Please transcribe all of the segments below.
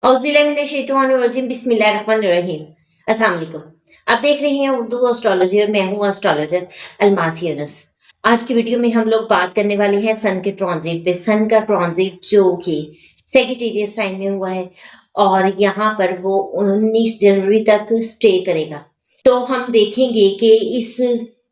औज़ुबिल्लाहिमिनश्शैतानिर्रजीम बिस्मिल्लाहिर्रहमानिर्रहीम। अस्सलाम वालेकुम। आप देख रहे हैं उर्दू एस्ट्रोलॉजी और मैं हूँ एस्ट्रोलॉजर अलमास यूनुस। आज की वीडियो में हम लोग बात करने वाले हैं सन के ट्रांजिट पे। सन का ट्रांजिट जो कि सैजिटेरियस साइन में हुआ है और यहाँ पर वो 19 जनवरी तक स्टे करेगा। तो हम देखेंगे कि इस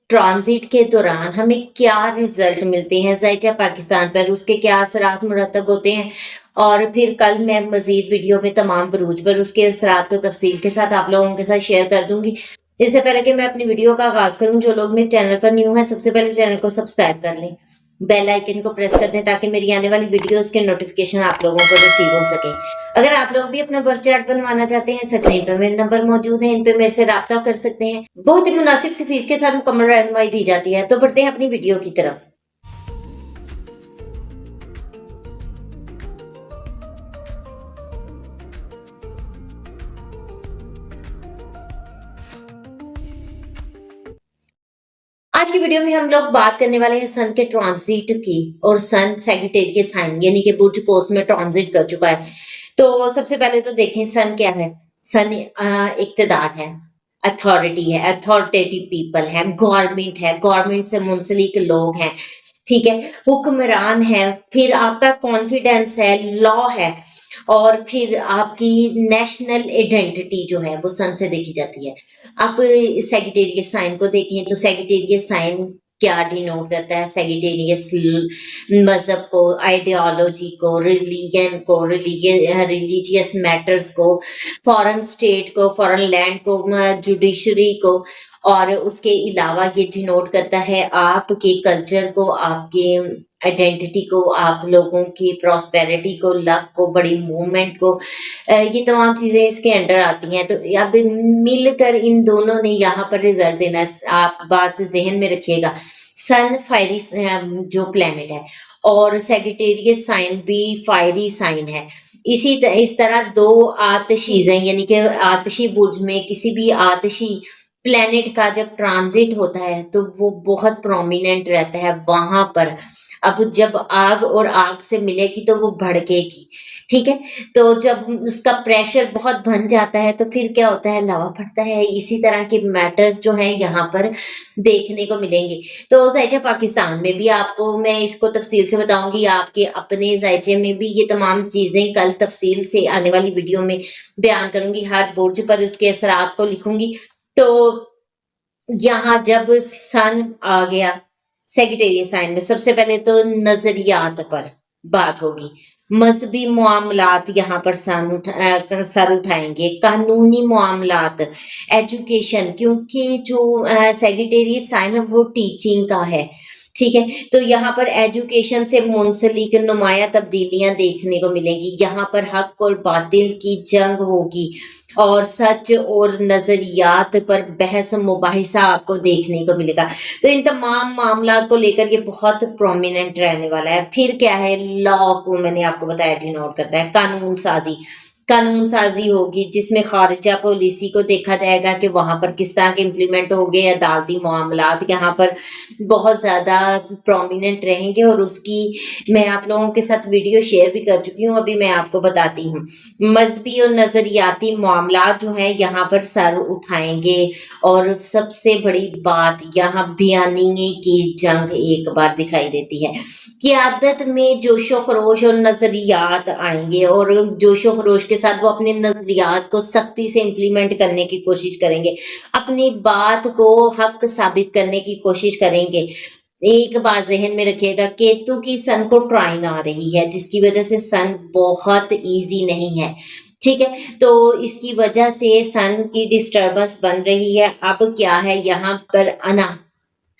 ट्रांजिट के दौरान हमें क्या रिजल्ट मिलते हैं ज़ायचा पाकिस्तान पर, उसके क्या असरात मुरतब होते हैं और फिर कल मैं मज़ीद वीडियो में तमाम बरूज पर उसके असरात को तफसील के साथ आप लोगों के साथ शेयर कर दूँगी। इससे पहले कि मैं अपनी वीडियो का आगाज़ करूँ, जो लोग मेरे चैनल पर न्यू हैं, सबसे पहले चैनल को सब्सक्राइब कर लें, बेल आइकन को प्रेस कर दें ताकि मेरी आने वाली वीडियोज़ के नोटिफ़िकेशन आप लोगों को रिसीव हो सके। अगर आप लोग भी अपना बर्थ चार्ट बनवाना चाहते हैं, स्क्रीन पर मेरे नंबर मौजूद हैं, इन पे मेरे से राब्ता कर सकते हैं। बहुत ही मुनासिब सी फीस के साथ मुकम्मल रहनुमाई दी जाती है। तो बढ़ते हैं अपनी वीडियो की तरफ। आज की वीडियो में हम लोग बात करने वाले हैं सन के ट्रांजिट की और सन सैजिटेरियस साइन यानी कि बुर्ज कोस में ट्रांजिट कर चुका है। तो सबसे पहले तो देखें सन क्या है। सन इक्तदार है, अथॉरिटी है, अथॉरिटेटिव पीपल है, गवर्नमेंट से मुंसलिक लोग हैं, ठीक है, हुक्मरान है, फिर आपका कॉन्फिडेंस है, लॉ है और फिर आपकी नेशनल आइडेंटिटी जो है वो सन से देखी जाती है। आप सैजिटेरियस साइन को देखें तो सैजिटेरियस साइन क्या डिनोट करता है। सैजिटेरियस मजहब को, आइडियोलॉजी को, रिलीजियस मैटर्स को, फॉरेन स्टेट को, फॉरेन लैंड को, जुडिशरी को और उसके अलावा ये डिनोट करता है आपके कल्चर को, आपके आइडेंटिटी को, आप लोगों की प्रॉस्पेरिटी को, लक को, बड़ी मूवमेंट को, ये तमाम चीजें इसके अंडर आती हैं। तो अब मिलकर इन दोनों ने यहाँ पर रिजल्ट देना है। आप बात जहन में रखिएगा, सन फायरी जो प्लेनेट है और सैजिटेरियस साइन भी फायरी साइन है। इस तरह दो आतशीजें यानी कि आतशी बुर्ज में किसी भी आतशी प्लेनेट का जब ट्रांजिट होता है तो वो बहुत प्रोमिनेंट रहता है वहां पर। अब जब आग और आग से मिलेगी तो वो भड़केगी, ठीक है। तो जब उसका प्रेशर बहुत बन जाता है तो फिर क्या होता है, लावा फटता है। इसी तरह के मैटर्स जो हैं यहाँ पर देखने को मिलेंगे। तो ज़ायचा पाकिस्तान में भी आपको मैं इसको तफसील से बताऊंगी, आपके अपने ज़ायचे में भी ये तमाम चीजें कल तफसील से आने वाली वीडियो में बयान करूंगी। हर बुर्ज पर उसके असरात को लिखूंगी। तो यहाँ जब सन आ गया सेक्रेटेरिएट साइन में, सबसे पहले तो नजरियात पर बात होगी। मजहबी मामलात यहाँ पर सर उठाएंगे, कानूनी मामलात, एजुकेशन, क्योंकि जो सेक्रेटेरिएट साइन है वो टीचिंग का है, ठीक है। तो यहाँ पर एजुकेशन से मुंसलिक नुमाया तब्दीलियां देखने को मिलेंगी। यहाँ पर हक और बातिल की जंग होगी और सच और नजरियात पर बहस मुबाहिसा आपको देखने को मिलेगा। तो इन तमाम मामलात को लेकर ये बहुत प्रोमिनेंट रहने वाला है। फिर क्या है, लॉ को मैंने आपको बताया डिनोट करता है। कानून साजी होगी जिसमें खारिजा पॉलिसी को देखा जाएगा कि वहां पर किस तरह के इम्प्लीमेंट होंगे। अदालती मामलात यहाँ पर बहुत ज्यादा प्रोमिनेंट रहेंगे और उसकी मैं आप लोगों के साथ वीडियो शेयर भी कर चुकी हूँ, अभी मैं आपको बताती हूँ। मजहबी और नजरियाती मामलात जो है यहाँ पर सर उठाएंगे और सबसे बड़ी बात यहाँ बयानिए की जंग एक बार दिखाई देती है। क़यादत में जोशो खरोश और नजरियात आएंगे और जोशो खरोश के साथ वो अपने नजरियात को सख्ती से इम्प्लीमेंट करने की कोशिश करेंगे, अपनी बात को हक साबित करने की कोशिश करेंगे। एक बात जहन में रखिएगा, केतु की सन को ट्राइन आ रही है जिसकी वजह से सन बहुत इजी नहीं है, ठीक है। तो इसकी वजह से सन की डिस्टर्बेंस बन रही है। अब क्या है, यहाँ पर अना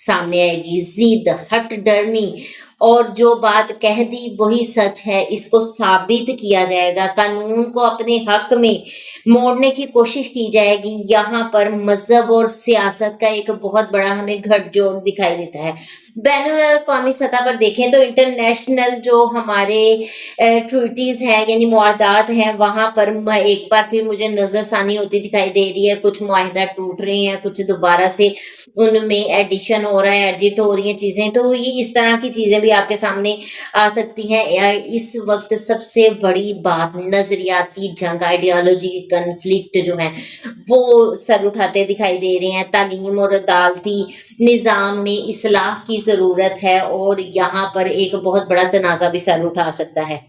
सामने आएगी, जिद, हट डरमी और जो बात कह दी वही सच है, इसको साबित किया जाएगा। कानून को अपने हक में मोड़ने की कोशिश की जाएगी। यहाँ पर मजहब और सियासत का एक बहुत बड़ा हमें गठजोड़ दिखाई देता है। बैनुल-अक़वामी सतह पर देखें तो इंटरनेशनल जो हमारे ट्रीटीज़ हैं यानी मुआहदात हैं, वहाँ पर म एक बार फिर मुझे नज़रसानी होती दिखाई दे रही है, कुछ मुआहदा टूट रहे हैं, कुछ दोबारा से उनमें एडिशन हो रहा है, एडिट हो रही हैं चीज़ें, तो ये इस तरह की चीज़ें भी आपके सामने आ सकती हैं। इस वक़्त सबसे बड़ी बात नज़रियाती जंग, आइडियोलॉजी कॉन्फ्लिक्ट जो है, वो सर उठाते दिखाई दे रहे हैं। तालीम और अदालती निज़ाम में इस्लाह की ज़रूरत है और यहाँ पर एक बहुत बड़ा तनाज़ा भी सर उठा सकता है।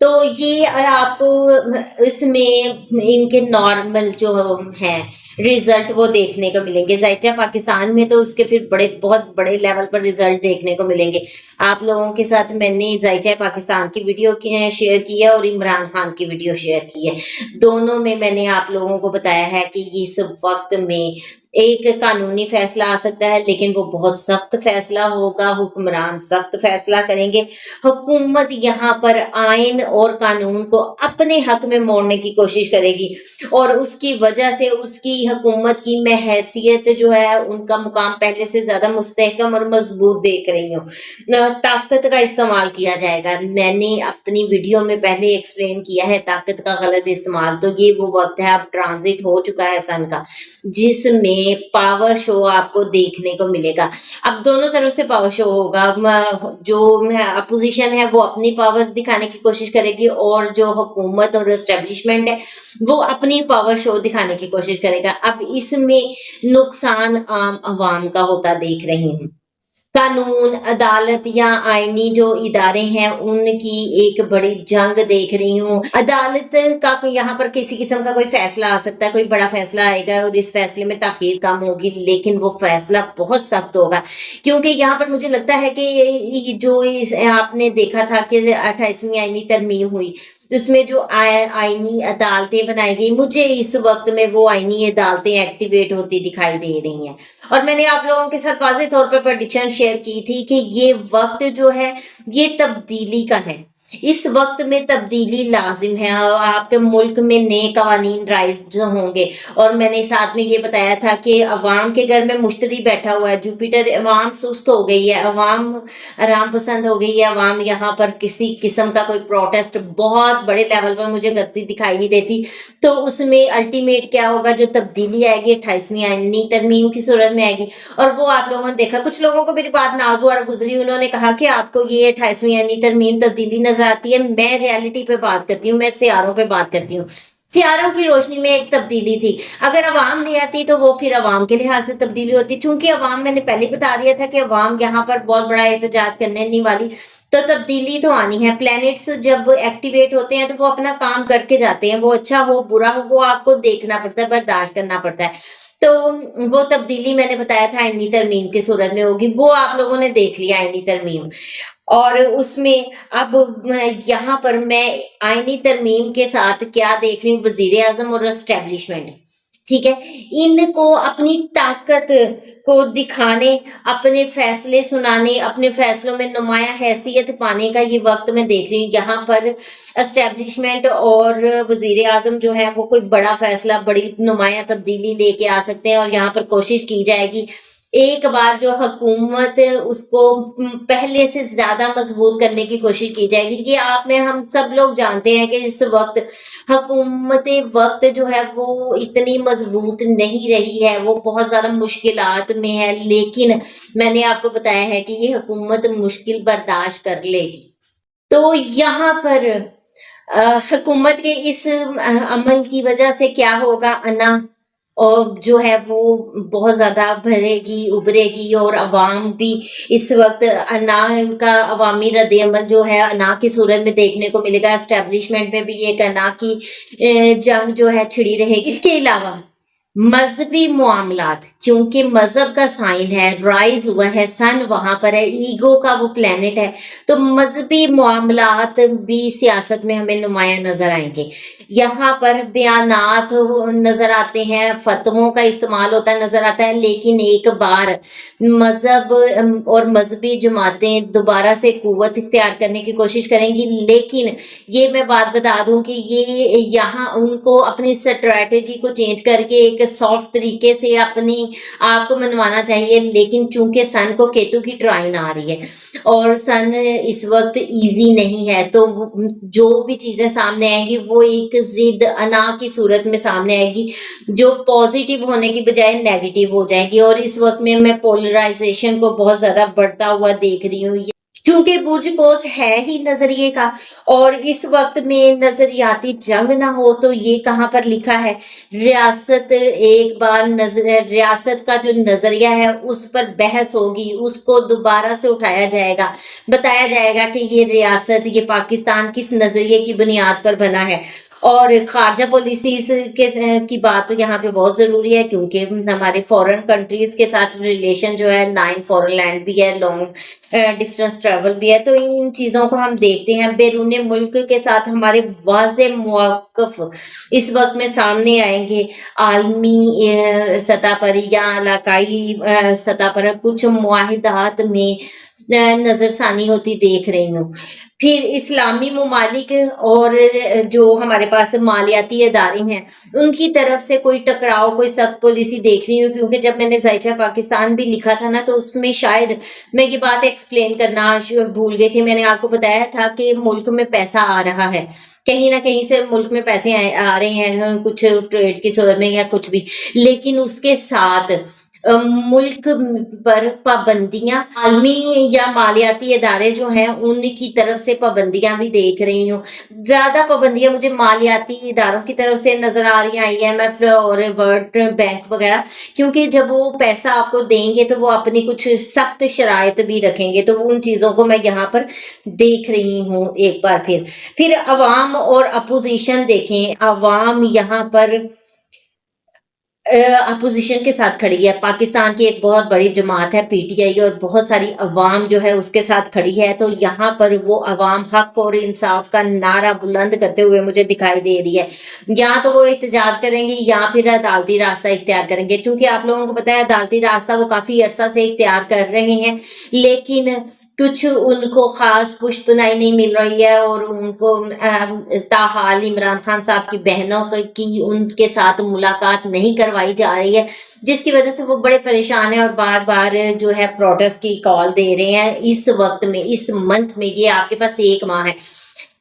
तो ये आपको इसमें इनके नॉर्मल जो हैं रिज़ल्ट वो देखने को मिलेंगे। ज़ायचा पाकिस्तान में तो उसके फिर बहुत बड़े लेवल पर रिज़ल्ट देखने को मिलेंगे। आप लोगों के साथ मैंने ज़ायचा पाकिस्तान की वीडियो शेयर की है और इमरान खान की वीडियो शेयर की है। दोनों में मैंने आप लोगों को बताया है कि इस वक़्त में एक कानूनी फैसला आ सकता है, लेकिन वो बहुत सख्त फैसला होगा, हुक्मरान सख्त फैसला करेंगे। हुकूमत यहाँ पर आइन और कानून को अपने हक में मोड़ने की कोशिश करेगी और उसकी वजह से उसकी हुकूमत की मैं हैसियत जो है, उनका मुकाम पहले से ज़्यादा मुस्तहकम और मजबूत देख रही हूँ। ताकत का इस्तेमाल किया जाएगा। मैंने अपनी वीडियो में पहले एक्सप्लेन किया है ताकत का गलत इस्तेमाल, तो ये वो वक़्त है, अब ट्रांज़िट हो चुका है सन का, जिसमें पावर शो आपको देखने को मिलेगा। अब दोनों तरफ से पावर शो होगा। जो अपोजिशन है वो अपनी पावर दिखाने की कोशिश करेगी और जो हुकूमत और एस्टेब्लिशमेंट है वो अपनी पावर शो दिखाने की कोशिश करेगा। अब इसमें नुकसान आम आवाम का होता देख रही हूँ। कानून, अदालत या आईनी जो इदारे हैं, उनकी एक बड़ी जंग देख रही हूँ। अदालत का यहाँ पर किसी किस्म का कोई फैसला आ सकता है, कोई बड़ा फैसला आएगा और इस फैसले में ताख़ीर कम होगी, लेकिन वो फैसला बहुत सख्त होगा। क्योंकि यहाँ पर मुझे लगता है कि जो आपने देखा था कि 28वीं आईनी तरमीम हुई, उसमें जो आईनी अदालतें बनाई गई, मुझे इस वक़्त में वो आईनी अदालतें एक्टिवेट होती दिखाई दे रही हैं। और मैंने आप लोगों के साथ वाज़ेह तौर पर प्रेडिक्शन शेयर की थी कि ये वक़्त जो है, ये तब्दीली का है। इस वक़्त में तब्दीली लाज़िम है और आपके मुल्क में नए कवानीन राइज़ होंगे। और मैंने साथ में ये बताया था कि अवाम के घर में मुश्तरी बैठा हुआ है, जुपिटर, अवाम सुस्त हो गई है, अवाम आराम पसंद हो गई है, अवाम यहाँ पर किसी किस्म का कोई प्रोटेस्ट बहुत बड़े लेवल पर मुझे करती दिखाई नहीं देती। तो उसमें अल्टीमेट क्या होगा, जो तब्दीली आएगी 28वीं आईनी तरमीम की सूरत में आएगी। और वो आप लोगों ने देखा, कुछ लोगों को मेरी बात नागवार गुजरी, उन्होंने कहा कि आपको ये 28वीं आईनी तरमीम तब्दीली नजर आती है। मैं रियलिटी पे बात करती हूँ, मैं सियारों पे बात करती हूँ। सियारों की रोशनी में एक तब्दीली थी। अगर अवाम ले आती तो वो फिर अवाम के लिहाज से तब्दीली होती। चूंकि अवाम, मैंने पहले बता दिया था कि अवाम यहाँ पर बहुत बड़ा एहतजाज करने नहीं वाली, तो तब्दीली तो आनी है। प्लैनेट्स जब एक्टिवेट होते हैं तो वो अपना काम करके जाते हैं। वो अच्छा हो बुरा हो वो आपको देखना पड़ता है, बर्दाश्त करना पड़ता है। तो वो तब्दीली मैंने बताया था आईनी तरमीम की सूरत में होगी, वो आप लोगों ने देख लिया आईनी तरमीम। और उसमें अब यहाँ पर मैं आईनी तरमीम के साथ क्या देख रही हूँ, वजीर आजम और एस्टेब्लिशमेंट, ठीक है, इनको अपनी ताकत को दिखाने, अपने फैसले सुनाने, अपने फैसलों में नुमाया हैसियत पाने का ये वक्त मैं देख रही हूँ। यहाँ पर एस्टेब्लिशमेंट और वजीर आजम जो है वो कोई बड़ा फैसला, बड़ी नुमाया तब्दीली लेके आ सकते हैं और यहाँ पर कोशिश की जाएगी एक बार जो हुकूमत उसको पहले से ज़्यादा मजबूत करने की कोशिश की जाएगी। कि आप में हम सब लोग जानते हैं कि इस वक़्त हुकूमत वक़्त जो है वो इतनी मजबूत नहीं रही है, वो बहुत ज़्यादा मुश्किलात में है, लेकिन मैंने आपको बताया है कि ये हुकूमत मुश्किल बर्दाश्त कर लेगी। तो यहाँ पर हुकूमत के इस अमल की वजह से क्या होगा, अना और जो है वो बहुत ज़्यादा भरेगी, उभरेगी और अवाम भी इस वक़्त अना का अवामी रद्द-ए-अमल जो है अना की सूरत में देखने को मिलेगा। एस्टेब्लिशमेंट में भी एक अना की जंग जो है छिड़ी रहेगी। इसके अलावा मज़हबी मामलात, क्योंकि मज़हब का साइन है, राइज़ हुआ है, सन वहाँ पर है, ईगो का वो प्लैनेट है, तो मज़हबी मामलात भी सियासत में हमें नुमायाँ नज़र आएँगे। यहाँ पर बयानात नज़र आते हैं, फ़तवों का इस्तेमाल होता नज़र आता है, लेकिन एक बार मज़हब और मज़हबी जमातें दोबारा से क़ुव्वत इख्तियार करने की कोशिश करेंगी। लेकिन ये मैं बात बता दूँ कि ये यहाँ उनको अपनी स्ट्रैटेजी को चेंज करके एक सॉफ्ट तरीके से अपनी आपको मनवाना चाहिए, लेकिन चूँकि सन को केतु की ट्राइन आ रही है और सन इस वक़्त ईज़ी नहीं है, तो जो भी चीज़ें सामने आएँगी वो एक ज़िद अना की सूरत में सामने आएगी, जो पॉज़िटिव होने की बजाय नेगेटिव हो जाएगी और इस वक़्त में मैं पोलराइज़ेशन को बहुत ज़्यादा बढ़ता हुआ देख रही हूँ। चूँकि बुर्ज कोस है ही नज़रिए का और इस वक़्त में नज़रियाती जंग ना हो, तो ये कहाँ पर लिखा है, रियासत का जो नज़रिया है उस पर बहस होगी, उसको दोबारा से उठाया जाएगा। बताया जाएगा कि ये रियासत, ये पाकिस्तान किस नज़रिए की बुनियाद पर बना है। और खारजा पॉलिसीज़ की बात तो यहाँ पे बहुत ज़रूरी है, क्योंकि हमारे फॉरेन कंट्रीज़ के साथ रिलेशन जो है, 9 फॉरेन लैंड भी है, लॉन्ग डिस्टेंस ट्रैवल भी है, तो इन चीज़ों को हम देखते हैं। बैरूने मुल्क के साथ हमारे वाज़ेह मौक़िफ़ इस वक़्त में सामने आएँगे। आलमी सतह पर या इलाकाई सतह पर कुछ मुआहिदात में नज़रसानी होती देख रही हूँ। फिर इस्लामी ममालिक और जो हमारे पास मालियाती इदारे हैं, उनकी तरफ से कोई टकराव, कोई सख्त पॉलिसी देख रही हूँ, क्योंकि जब मैंने ज़ायचा पाकिस्तान भी लिखा था ना, तो उसमें शायद मैं ये बात एक्सप्लेन करना भूल गई थी। मैंने आपको बताया था कि मुल्क में पैसा आ रहा है, कहीं न कहीं से मुल्क में पैसे आ रहे हैं, कुछ ट्रेड की सूरत में या कुछ भी। लेकिन उसके साथ मुल्क पर पाबंदियाँ, आलमी या मालियाती इदारे जो हैं, उनकी तरफ से पाबंदियाँ भी देख रही हूँ। ज़्यादा पाबंदियाँ मुझे मालियाती इदारों की तरफ से नज़र आ रही हैं, IMF और वर्ल्ड बैंक वगैरह, क्योंकि जब वो पैसा आपको देंगे तो वो अपनी कुछ सख्त शराइत भी रखेंगे, तो उन चीज़ों को मैं यहाँ पर देख रही हूँ एक बार फिर। फिर अवाम और अपोज़िशन देखें, अवाम यहाँ पर अपोज़िशन के साथ खड़ी है। पाकिस्तान की एक बहुत बड़ी जमात है PTI और बहुत सारी अवाम जो है उसके साथ खड़ी है, तो यहाँ पर वो अवाम हक और इंसाफ का नारा बुलंद करते हुए मुझे दिखाई दे रही है। या तो वो एहतजाज करेंगे या फिर अदालती रास्ता इख्तियार करेंगे। चूँकि आप लोगों को पता है अदालती रास्ता वो काफ़ी अरसा से इख्तियार कर रहे हैं, लेकिन कुछ उनको ख़ास पुष्टनाई नहीं मिल रही है और उनको ताहाल इमरान खान साहब की बहनों की उनके साथ मुलाकात नहीं करवाई जा रही है, जिसकी वजह से वो बड़े परेशान हैं और बार-बार जो है प्रोटेस्ट की कॉल दे रहे हैं। इस वक़्त में, इस मंथ में, ये आपके पास 1 माह है,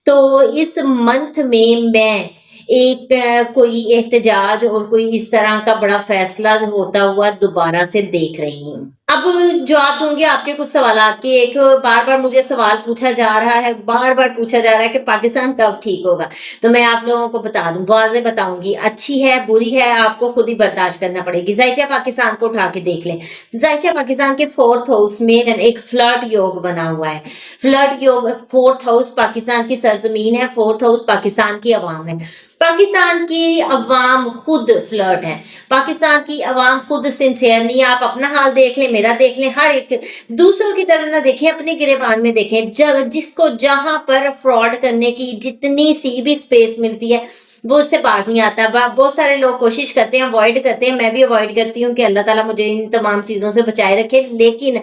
तो इस मंथ में मैं एक कोई एहतजाज और कोई इस तरह का बड़ा फैसला होता हुआ दोबारा से देख रही हूँ। अब जवाब दूँगी आपके कुछ सवालात की। एक बार-बार मुझे सवाल पूछा जा रहा है, बार-बार पूछा जा रहा है कि पाकिस्तान कब ठीक होगा? तो मैं आप लोगों को बता दूँ, वाज़ेह बताऊँगी, अच्छी है, बुरी है, आपको खुद ही बर्दाश्त करना पड़ेगी। ज़ायचा पाकिस्तान को उठा के देख लें। ज़ायचा पाकिस्तान के 4th हाउस में एक फ्लर्ट योग बना हुआ है। फ्लर्ट योग, 4th हाउस पाकिस्तान की सरज़मीन है, 4th हाउस पाकिस्तान की अवाम है। पाकिस्तान की अवाम खुद फ्लर्ट है। पाकिस्तान की अवाम खुद सिंसियर नहीं है। आप अपना हाल देख लें, मेरा देख लें, हर एक दूसरों की तरफ ना देखें, अपने गिरेबान में देखें। जिसको जहां पर फ्रॉड करने की जितनी सी भी स्पेस मिलती है, वो उससे बाज नहीं आता। बहुत सारे लोग कोशिश करते हैं, अवॉइड करते हैं, मैं भी अवॉइड करती हूँ कि अल्लाह ताला मुझे इन तमाम चीज़ों से बचाए रखे। लेकिन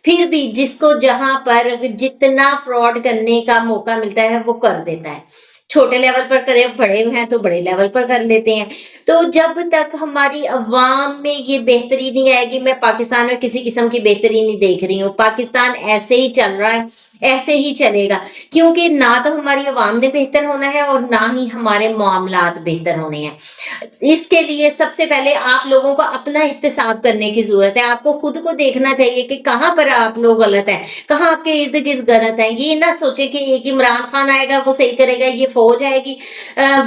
फिर भी जिसको जहां पर जितना फ्रॉड करने का मौका मिलता है, वो कर देता है। छोटे लेवल पर करे, बड़े हैं तो बड़े लेवल पर कर लेते हैं। तो जब तक हमारी अवाम में ये बेहतरी नहीं आएगी, मैं पाकिस्तान में किसी किस्म की बेहतरी नहीं देख रही हूँ। पाकिस्तान ऐसे ही चल रहा है, ऐसे ही चलेगा, क्योंकि ना तो हमारी अवाम ने बेहतर होना है और ना ही हमारे मामलात बेहतर होने हैं। इसके लिए सबसे पहले आप लोगों को अपना एहतसाब करने की ज़रूरत है। आपको खुद को देखना चाहिए कि कहाँ पर आप लोग गलत हैं, कहाँ आपके इर्द-गिर्द गलत हैं। ये ना सोचें कि एक इमरान खान आएगा, वो सही करेगा, ये फ़ौज आएगी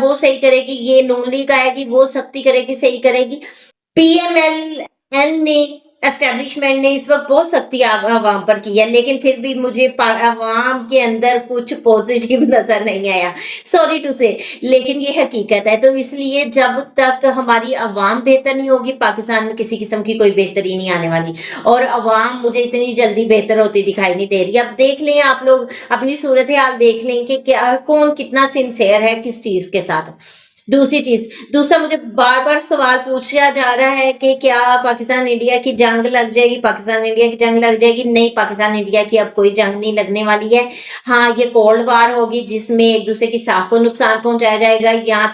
वो सही करेगी, ये नून लीग आएगी, वो सख्ती करेगी, सही करेगी। PMLN ने, एस्टेब्लिशमेंट ने इस वक़्त बहुत सख्ती अवाम पर की है, लेकिन फिर भी मुझे अवाम के अंदर कुछ पॉज़िटिव नज़र नहीं आया। सॉरी टू से, लेकिन ये हकीकत है। तो इसलिए जब तक हमारी अवाम बेहतर नहीं होगी, पाकिस्तान में किसी किस्म की कोई बेहतरी नहीं आने वाली और अवाम मुझे इतनी जल्दी बेहतर होती दिखाई नहीं दे रही। अब देख लें आप लोग, अपनी सूरत-ए-हाल देख लें कि क्या कौन कितना सिंसियर है किस चीज़ के साथ। दूसरी चीज़, दूसरा मुझे बार-बार सवाल पूछा जा रहा है कि क्या पाकिस्तान इंडिया की जंग लग जाएगी, पाकिस्तान इंडिया की जंग लग जाएगी? नहीं, पाकिस्तान इंडिया की अब कोई जंग नहीं लगने वाली है। हाँ, ये कोल्ड वॉर होगी जिसमें एक-दूसरे की साख को नुकसान पहुँचाया जाएगा या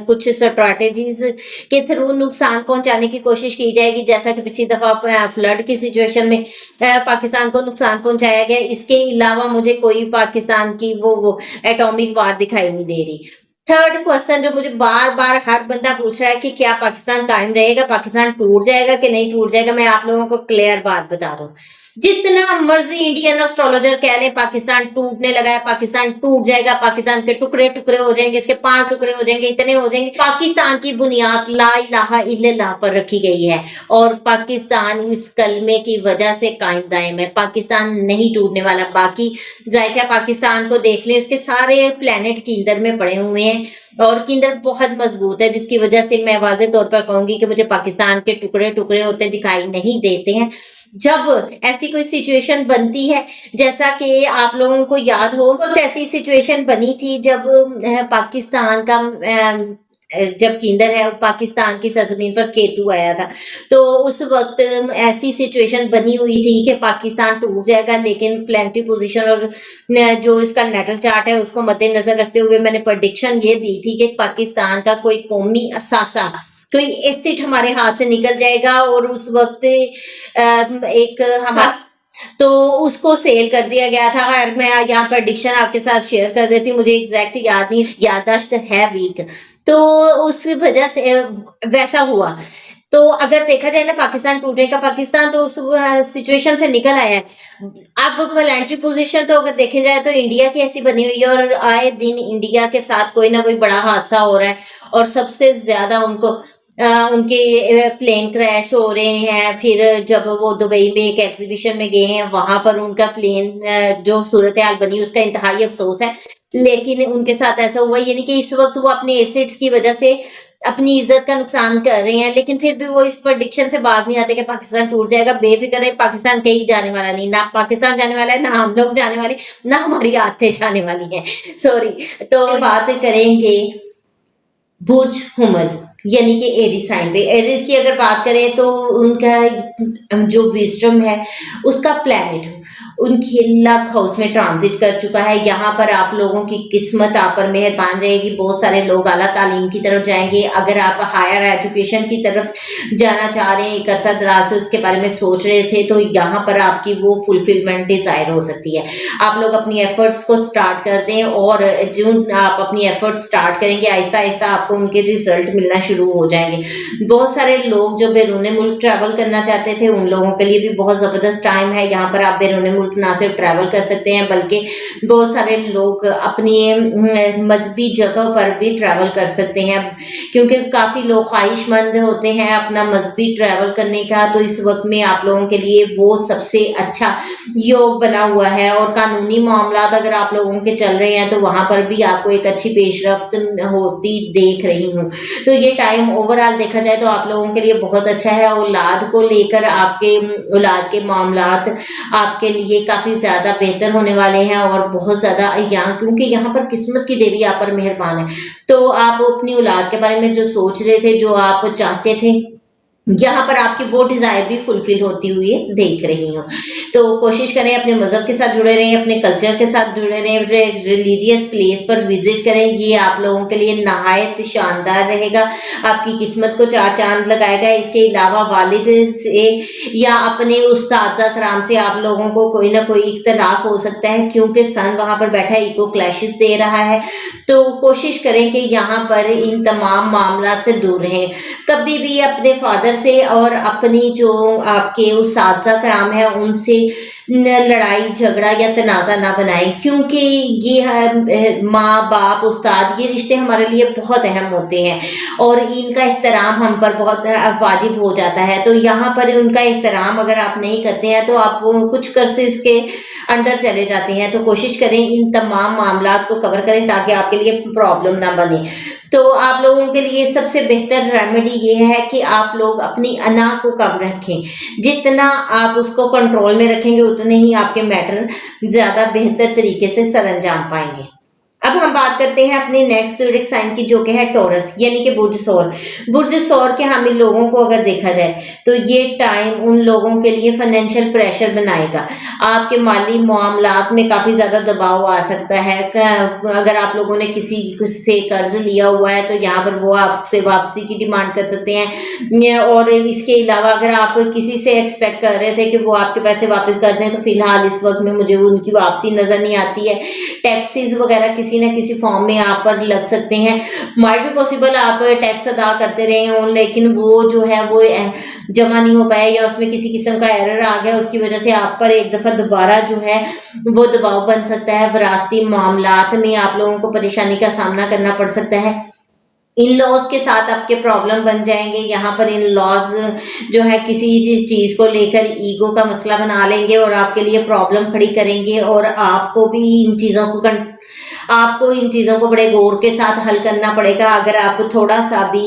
कुछ स्ट्रैटेजीज़ के थ्रू नुकसान पहुँचाने की कोशिश की जाएगी, जैसा कि पिछली दफ़ा फ्लड की सिचुएशन में पाकिस्तान को नुकसान पहुँचाया गया। इसके अलावा मुझे कोई पाकिस्तान की वो एटॉमिक वार दिखाई नहीं दे रही। थर्ड क्वेश्चन जो मुझे बार-बार हर बंदा पूछ रहा है कि क्या पाकिस्तान कायम रहेगा, पाकिस्तान टूट जाएगा कि नहीं टूट जाएगा? मैं आप लोगों को क्लियर बात बता दूँ। जितना मर्ज़ी इंडियन एस्ट्रोलॉजर कह ले पाकिस्तान टूटने लगा है, पाकिस्तान टूट जाएगा, पाकिस्तान के टुकड़े-टुकड़े हो जाएंगे, इसके 5 टुकड़े हो जाएंगे, इतने हो जाएंगे। पाकिस्तान की बुनियाद ला इलाहा इल्लल्लाह पर रखी गई है और पाकिस्तान इस कलमे की वजह से कायम दायम है। पाकिस्तान नहीं टूटने वाला। बाकी ज़ाहिर है पाकिस्तान को देख लें, इसके सारे प्लैनेट कींदर में पड़े हुए हैं और कींदर बहुत मजबूत है, जिसकी वजह से मैं वाज़ेह तौर पर कहूँगी कि मुझे पाकिस्तान के टुकड़े-टुकड़े होते दिखाई नहीं देते हैं। जब ऐसी कोई सिचुएशन बनती है, जैसा कि आप लोगों को याद हो, वक़्त ऐसी सिचुएशन बनी थी जब पाकिस्तान का जब कींदर है पाकिस्तान की सरज़मीन पर केतु आया था, तो उस वक़्त ऐसी सिचुएशन बनी हुई थी कि पाकिस्तान टूट जाएगा, लेकिन प्लेनेटरी पोज़ीशन और जो इसका नेटल चार्ट है उसको मद्देनज़र रखते हुए मैंने प्रेडिक्शन ये दी थी कि पाकिस्तान का कोई कौमी असासा, कोई एसेट हमारे हाथ से निकल जाएगा और उस वक़्त एक हमारा तो उसको सेल कर दिया गया था। खैर मैं यहाँ प्रेडिक्शन आपके साथ शेयर कर देती हूँ, मुझे एग्ज़ैक्ट याद नहीं, याददाश्त है वीक। तो उस वजह से वैसा हुआ। तो अगर देखा जाए ना पाकिस्तान टूटने का, पाकिस्तान तो उस सिचुएशन से निकल आया है। अब प्लेनेटरी पोज़ीशन तो अगर देखे जाए तो इंडिया की ऐसी बनी हुई है और आए दिन इंडिया के साथ कोई ना कोई बड़ा हादसा हो रहा है और सबसे ज़्यादा उनके प्लेन क्रैश हो रहे हैं। फिर जब वो दुबई में एक एग्जीबिशन में गए हैं, वहां पर उनका प्लेन जो सूरत हाल बनी उसका इंतहाई अफसोस है, लेकिन उनके साथ ऐसा हुआ। यानी कि इस वक्त वो अपने एसेट्स की वजह से अपनी इज्जत का नुकसान कर रहे हैं, लेकिन फिर भी वो इस प्रेडिक्शन से बाज नहीं आते कि पाकिस्तान टूट जाएगा। बेफिक्र है, पाकिस्तान कहीं जाने वाला नहीं, ना पाकिस्तान जाने वाला है, ना हम लोग जाने वाले, ना हमारी आदतें जाने वाली हैं। सॉरी। तो बात करेंगे बुर्ज हुमल यानी कि एरीज साइन पे। एरीज की अगर बात करें तो उनका जो विजडम है उसका प्लैनेट उनकी लक हाउस में ट्रांजिट कर चुका है। यहाँ पर आप लोगों की किस्मत आप पर मेहरबान रहेगी। बहुत सारे लोग आला तालीम की तरफ जाएंगे। अगर आप हायर एजुकेशन की तरफ जाना चाह रहे हैं, एक अरसा दराज से उसके बारे में सोच रहे थे, तो यहाँ पर आपकी वो फुलफिलमेंट डिजायर हो सकती है। आप लोग अपनी एफर्ट्स को स्टार्ट कर दें और जो आप अपनी एफर्ट स्टार्ट करेंगे आहिस्ता आहिस्ता आपको उनके रिजल्ट मिलना शुरू हो जाएंगे। बहुत सारे लोग जो बैरून मुल्क ट्रैवल करना चाहते थे उन लोगों के लिए भी बहुत जबरदस्त टाइम है। यहाँ पर आप बैरून मुल्क ना सिर्फ ट्रैवल कर सकते हैं बल्कि बहुत सारे लोग अपनी मजहबी जगह पर भी ट्रैवल कर सकते हैं, क्योंकि काफी लोग ख्वाहिशमंद होते हैं अपना मजहबी ट्रैवल करने का। तो इस वक्त में आप लोगों के लिए वो सबसे अच्छा योग बना हुआ है। और कानूनी मामला अगर आप लोगों के चल रहे हैं तो वहां पर भी आपको एक अच्छी पेशरफ्त होती देख रही हूँ। तो ये टाइम ओवरऑल देखा जाए तो आप लोगों के लिए बहुत अच्छा है। औलाद को लेकर आपके औलाद के मामलात आपके लिए काफी ज्यादा बेहतर होने वाले हैं और बहुत ज्यादा यहाँ, क्योंकि यहाँ पर किस्मत की देवी आप पर मेहरबान है। तो आप अपनी औलाद के बारे में जो सोच रहे थे, जो आप चाहते थे, यहाँ पर आपकी वो डिजायर भी फुलफिल होती हुई देख रही हूँ। तो कोशिश करें अपने मजहब के साथ जुड़े रहें, अपने कल्चर के साथ जुड़े रहें, रिलीजियस प्लेस पर विजिट करें। ये आप लोगों के लिए नहायत शानदार रहेगा, आपकी किस्मत को चार चांद लगाएगा। इसके अलावा वालिद से या अपने उस्ताद कराम से आप लोगों को कोई ना कोई इख्तलाफ हो सकता है, क्योंकि सन वहां पर बैठा इको क्लैशेस दे रहा है। तो कोशिश करें कि यहाँ पर इन तमाम मामला से दूर रहें। कभी भी अपने फादर से और अपनी जो आपके उस्ताद कराम है उनसे लड़ाई झगड़ा या तनाज़ा ना बनाएं, क्योंकि ये माँ बाप उस्ताद ये रिश्ते हमारे लिए बहुत अहम होते हैं और इनका एहतराम हम पर बहुत वाजिब हो जाता है। तो यहाँ पर उनका एहतराम अगर आप नहीं करते हैं तो आप कुछ कर्से इसके अंडर चले जाते हैं। तो कोशिश करें इन तमाम मामलात को कवर करें ताकि आपके लिए प्रॉब्लम ना बने। तो आप लोगों के लिए सबसे बेहतर रेमेडी ये है कि आप लोग अपनी अना को कम रखें। जितना आप उसको कंट्रोल में रखेंगे उतने ही आपके मैटर ज्यादा बेहतर तरीके से सर अंजाम पाएंगे। अब हम बात करते हैं अपने नेक्स्ट ज़ोडिएक साइन की, जो कि है टॉरस यानी कि बुर्ज सौर। बुर्ज सौर के हामिल लोगों को अगर देखा जाए तो ये टाइम उन लोगों के लिए फाइनेंशियल प्रेशर बनाएगा। आपके माली मामलात में काफ़ी ज़्यादा दबाव आ सकता है। अगर आप लोगों ने किसी से कर्ज लिया हुआ है तो यहाँ पर वो आपसे वापसी की डिमांड कर सकते हैं। और इसके अलावा अगर आप किसी से एक्सपेक्ट कर रहे थे कि वो आपके पैसे वापस कर दें, तो फिलहाल इस वक्त में मुझे उनकी वापसी नज़र नहीं आती है। टैक्सेस वगैरह किसी न किसी फॉर्म में आप पर लग सकते हैं। माइट भी पॉसिबल आप टैक्स अदा करते रहे हों, लेकिन वो जो है वो जमा नहीं हो पाया या उसमें किसी किस्म का एरर आ गया, उसकी वजह से आप पर एक दफ़ा दोबारा जो है वो दबाव बन सकता है। विरासती मामलात में आप लोगों को परेशानी का सामना करना पड़ सकता है। इन लॉज के साथ आपके प्रॉब्लम बन जाएंगे। यहाँ पर इन लॉज जो है किसी चीज़ को लेकर ईगो का मसला बना लेंगे और आपके लिए प्रॉब्लम खड़ी करेंगे, और आपको इन चीज़ों को बड़े गौर के साथ हल करना पड़ेगा। अगर आप थोड़ा सा भी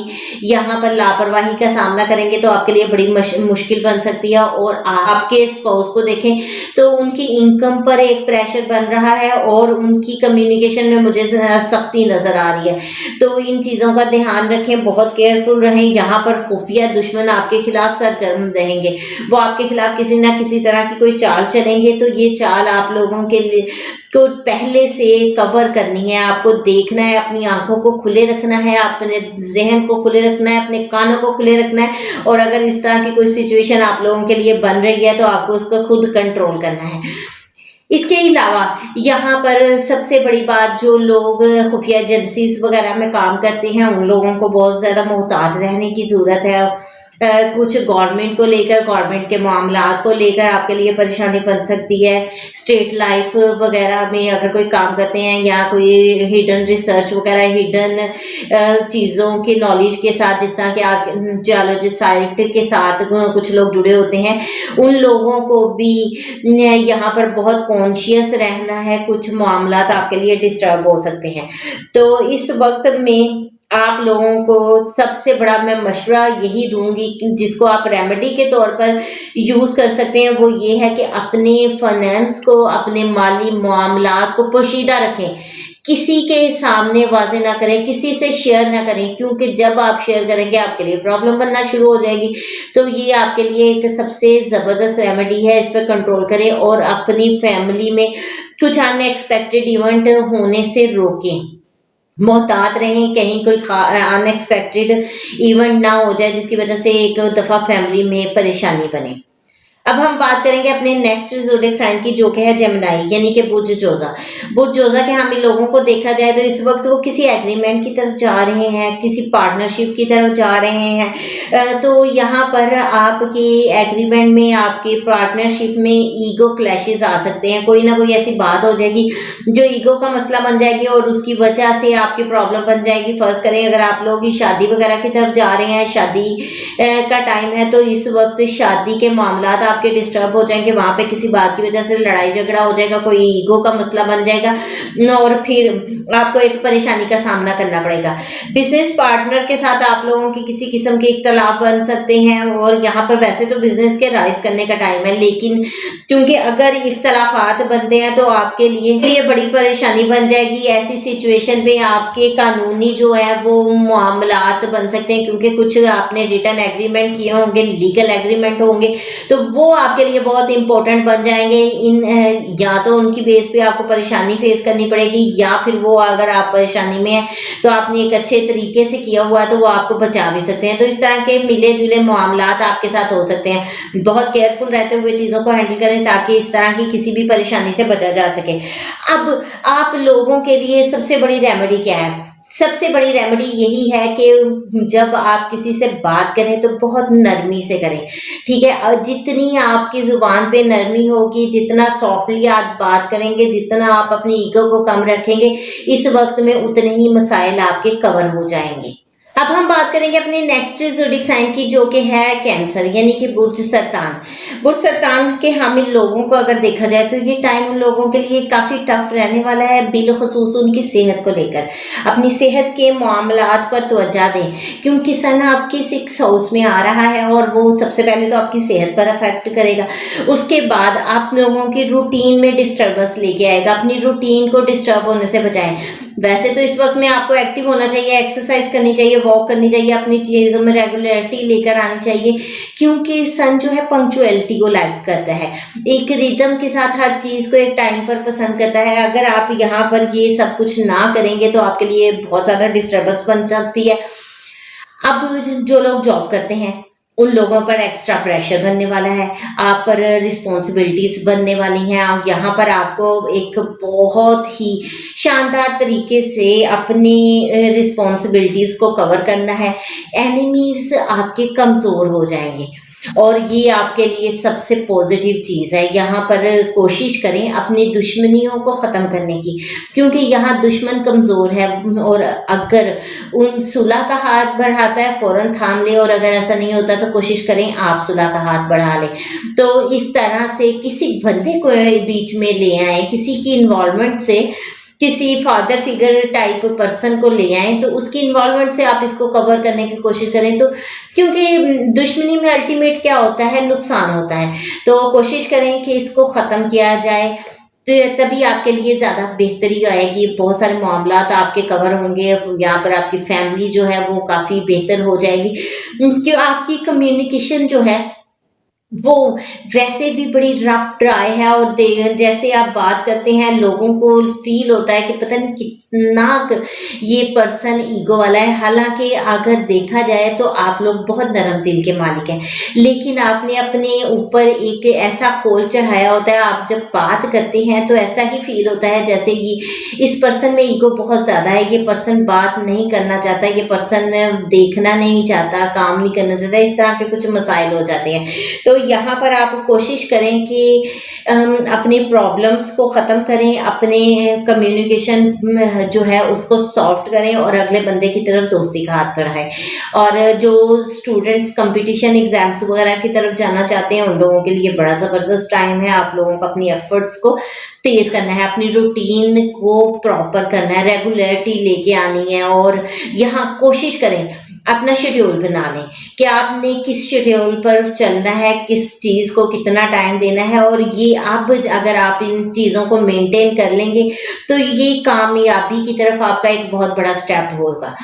यहाँ पर लापरवाही का सामना करेंगे तो आपके लिए बड़ी मुश्किल बन सकती है। और आपके स्पाउस को देखें तो उनकी इनकम पर एक प्रेशर बन रहा है और उनकी कम्युनिकेशन में मुझे सख्ती नज़र आ रही है। तो इन चीज़ों का ध्यान रखें, बहुत केयरफुल रहें। यहाँ पर खुफिया दुश्मन आपके खिलाफ सरगर्म रहेंगे, वो आपके खिलाफ किसी न किसी तरह की कोई चाल चलेंगे। तो ये चाल आप लोगों के लिए को पहले से कवर करनी है, आपको देखना है, अपनी आंखों को खुले रखना है, अपने जहन को खुले रखना है, अपने कानों को खुले रखना है। और अगर इस तरह की कोई सिचुएशन आप लोगों के लिए बन रही है तो आपको उसको खुद कंट्रोल करना है। इसके अलावा यहाँ पर सबसे बड़ी बात, जो लोग खुफिया एजेंसीज वगैरह में काम करते हैं उन लोगों को बहुत ज़्यादा मोहतात रहने की ज़रूरत है। कुछ गवर्नमेंट को लेकर, गवर्नमेंट के मामलात को लेकर आपके लिए परेशानी बन सकती है। स्टेट लाइफ वगैरह में अगर कोई काम करते हैं या कोई हिडन रिसर्च वगैरह, हिडन चीज़ों के नॉलेज के साथ, जिस तरह के आर्कियोलॉजी साइट के साथ कुछ लोग जुड़े होते हैं, उन लोगों को भी यहाँ पर बहुत कॉन्शियस रहना है। कुछ मामलात आपके लिए डिस्टर्ब हो सकते हैं। तो इस वक्त में आप लोगों को सबसे बड़ा मैं मशवरा यही दूंगी, जिसको आप रेमेडी के तौर पर यूज़ कर सकते हैं, वो ये है कि अपने फाइनेंस को, अपने माली मामलात को पोशीदा रखें। किसी के सामने वाजे ना करें, किसी से शेयर ना करें, क्योंकि जब आप शेयर करेंगे आपके लिए प्रॉब्लम बनना शुरू हो जाएगी। तो ये आपके लिए एक सबसे ज़बरदस्त रेमेडी है, इस पर कंट्रोल करें और अपनी फैमिली में कुछ अनएक्सपेक्टेड इवेंट होने से रोकें। मोहतात रहें, कहीं कोई अनएक्सपेक्टेड इवेंट ना हो जाए जिसकी वजह से एक दफ़ा फैमिली में परेशानी बने। अब हम बात करेंगे अपने नेक्स्ट ज़ोडिएक साइन की, जो कि है जेमिनी यानी कि बुर्ज जोज़ा। बुर्ज जोज़ा के हम लोगों को देखा जाए तो इस वक्त वो किसी एग्रीमेंट की तरफ जा रहे हैं, किसी पार्टनरशिप की तरफ जा रहे हैं। तो यहाँ पर आपकी एग्रीमेंट में, आपकी पार्टनरशिप में ईगो क्लैशेस आ सकते हैं। कोई ना कोई ऐसी बात हो जाएगी जो ईगो का मसला बन जाएगी और उसकी वजह से आपकी प्रॉब्लम बन जाएगी। फर्ज करें अगर आप लोग की शादी वगैरह की तरफ जा रहे हैं, शादी का टाइम है, तो इस वक्त शादी के मामलात आपके डिस्टर्ब हो जाएंगे। वहां पे किसी बात की वजह से लड़ाई झगड़ा हो जाएगा, कोई ईगो का मसला बन जाएगा और फिर आपको एक परेशानी का सामना करना पड़ेगा। बिजनेस पार्टनर के साथ आप लोगों की किसी किस्म के इख्तलाफ बन सकते हैं और यहाँ पर वैसे तो बिजनेस के राइज करने का टाइम है, लेकिन क्योंकि अगर इख्तलाफात बनते हैं तो आपके लिए बड़ी परेशानी बन जाएगी। ऐसी सिचुएशन में आपके कानूनी जो है वो मामलात बन सकते हैं, क्योंकि कुछ आपने रिटर्न एग्रीमेंट किए होंगे, लीगल एग्रीमेंट होंगे, तो वो आपके लिए बहुत इंपॉर्टेंट बन जाएंगे। या तो उनकी बेस पे आपको परेशानी फेस करनी पड़ेगी, या फिर वो अगर आप परेशानी में हैं तो आपने एक अच्छे तरीके से किया हुआ है तो वो आपको बचा भी सकते हैं। तो इस तरह के मिले जुले मामलात आपके साथ हो सकते हैं। बहुत केयरफुल रहते हुए चीज़ों को हैंडल करें ताकि इस तरह की किसी भी परेशानी से बचा जा सके। अब आप लोगों के लिए सबसे बड़ी रेमेडी क्या है? सबसे बड़ी रेमेडी यही है कि जब आप किसी से बात करें तो बहुत नरमी से करें, ठीक है। और जितनी आपकी ज़ुबान पे नरमी होगी, जितना सॉफ्टली आप बात करेंगे, जितना आप अपनी ईगो को कम रखेंगे, इस वक्त में उतने ही मसाइल आपके कवर हो जाएंगे। अब हम बात करेंगे अपने नेक्स्ट ज़ोडिएक साइन की, जो कि है कैंसर यानी कि बुर्ज सरतान। बुर्ज सरतान के हामिल लोगों को अगर देखा जाए तो ये टाइम उन लोगों के लिए काफ़ी टफ रहने वाला है, बिलखुसूस उनकी सेहत को लेकर। अपनी सेहत के मामलात पर तवज्जो दें, क्योंकि सन आपकी 6th हाउस में आ रहा है और वो सबसे पहले तो आपकी सेहत पर अफेक्ट करेगा। उसके बाद आप लोगों की रूटीन में डिस्टर्बेंस लेके आएगा। अपनी रूटीन को डिस्टर्ब होने से बचाएं। वैसे तो इस वक्त में आपको एक्टिव होना चाहिए, एक्सरसाइज करनी चाहिए, वॉक करनी चाहिए, अपनी चीज़ों में रेगुलरिटी लेकर आनी चाहिए, क्योंकि सन जो है पंक्चुअलिटी को लाइक करता है, एक रिदम के साथ हर चीज़ को एक टाइम पर पसंद करता है। अगर आप यहाँ पर ये सब कुछ ना करेंगे तो आपके लिए बहुत ज़्यादा डिस्टर्बेंस बन सकती है। अब जो लोग जॉब करते हैं उन लोगों पर एक्स्ट्रा प्रेशर बनने वाला है, आप पर रिस्पॉन्सिबिलिटीज बनने वाली हैं, और यहाँ पर आपको एक बहुत ही शानदार तरीके से अपनी रिस्पॉन्सिबिलिटीज को कवर करना है। एनिमीज आपके कमज़ोर हो जाएंगे और ये आपके लिए सबसे पॉजिटिव चीज़ है। यहाँ पर कोशिश करें अपनी दुश्मनियों को ख़त्म करने की, क्योंकि यहाँ दुश्मन कमज़ोर है, और अगर उन सुलह का हाथ बढ़ाता है फ़ौरन थाम ले, और अगर ऐसा नहीं होता तो कोशिश करें आप सुलह का हाथ बढ़ा लें। तो इस तरह से किसी बंदे को बीच में ले आए, किसी की इन्वॉल्वमेंट से, किसी फादर फिगर टाइप पर्सन को ले आएँ, तो उसकी इन्वॉल्वमेंट से आप इसको कवर करने की कोशिश करें। तो क्योंकि दुश्मनी में अल्टीमेट क्या होता है, नुकसान होता है, तो कोशिश करें कि इसको ख़त्म किया जाए, तो तभी आपके लिए ज़्यादा बेहतरी आएगी, बहुत सारे मामलात आपके कवर होंगे। यहाँ पर आपकी फैमिली जो है वो काफ़ी बेहतर हो जाएगी, कि आपकी कम्युनिकेशन जो है वो वैसे भी बड़ी रफ ड्राई है, और जैसे आप बात करते हैं लोगों को फील होता है कि पता नहीं कितना ये पर्सन ईगो वाला है। हालांकि अगर देखा जाए तो आप लोग बहुत नरम दिल के मालिक हैं, लेकिन आपने अपने ऊपर एक ऐसा खोल चढ़ाया होता है, आप जब बात करते हैं तो ऐसा ही फील होता है जैसे ये इस पर्सन में ईगो बहुत ज़्यादा है, ये पर्सन बात नहीं करना चाहता, ये पर्सन देखना नहीं चाहता, काम नहीं करना चाहता, इस तरह के कुछ मसाइल हो जाते हैं। तो यहाँ पर आप कोशिश करें कि अपनी प्रॉब्लम्स को ख़त्म करें, अपने कम्युनिकेशन जो है उसको सॉफ्ट करें, और अगले बंदे की तरफ दोस्ती का हाथ बढ़ाएं। और जो स्टूडेंट्स कंपटीशन एग्जाम्स वगैरह की तरफ जाना चाहते हैं उन लोगों के लिए बड़ा ज़बरदस्त टाइम है। आप लोगों को अपनी एफर्ट्स को तेज़ करना है, अपनी रूटीन को प्रॉपर करना है, रेगुलरिटी लेके आनी है, और यहाँ कोशिश करें अपना शेड्यूल बना लें कि आपने किस शेड्यूल पर चलना है, किस चीज़ को कितना टाइम देना है, और ये अब अगर आप इन चीज़ों को मेंटेन कर लेंगे तो ये कामयाबी की तरफ आपका एक बहुत बड़ा स्टेप होगा।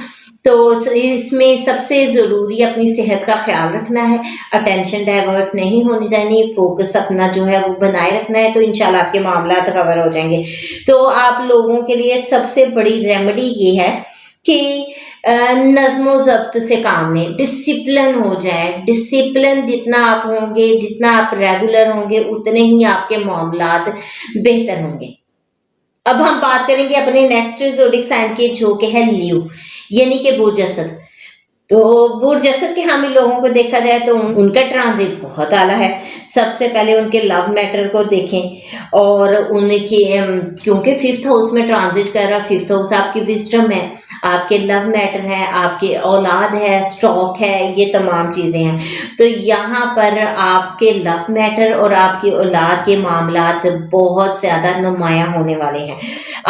तो इसमें सबसे ज़रूरी अपनी सेहत का ख्याल रखना है, अटेंशन डाइवर्ट नहीं होनी चाहिए, फोकस अपना जो है वो बनाए रखना है, तो इंशाल्लाह आपके मामला कवर हो जाएंगे। तो आप लोगों के लिए सबसे बड़ी रेमेडी ये है कि नज़्म ज़ब्त से काम लें, डिसिप्लिन हो जाए। डिसिप्लिन जितना आप होंगे, जितना आप रेगुलर होंगे, उतने ही आपके मामलात बेहतर होंगे। अब हम बात करेंगे अपने नेक्स्ट ज़ोडिक साइन के, जो कि है लियो, यानी कि बुर्ज असद। तो बुर्ज असद के हामिल लोगों को देखा जाए तो उनका ट्रांजिट बहुत आला है। सबसे पहले उनके लव मैटर को देखें, और उनके क्योंकि 5th हाउस में ट्रांजिट कर रहा, 5th हाउस आपकी विजडम है, आपके लव मैटर है, आपके औलाद है, स्टॉक है, ये तमाम चीज़ें हैं। तो यहाँ पर आपके लव मैटर और आपकी औलाद के मामलात बहुत ज़्यादा नुमायाँ होने वाले हैं।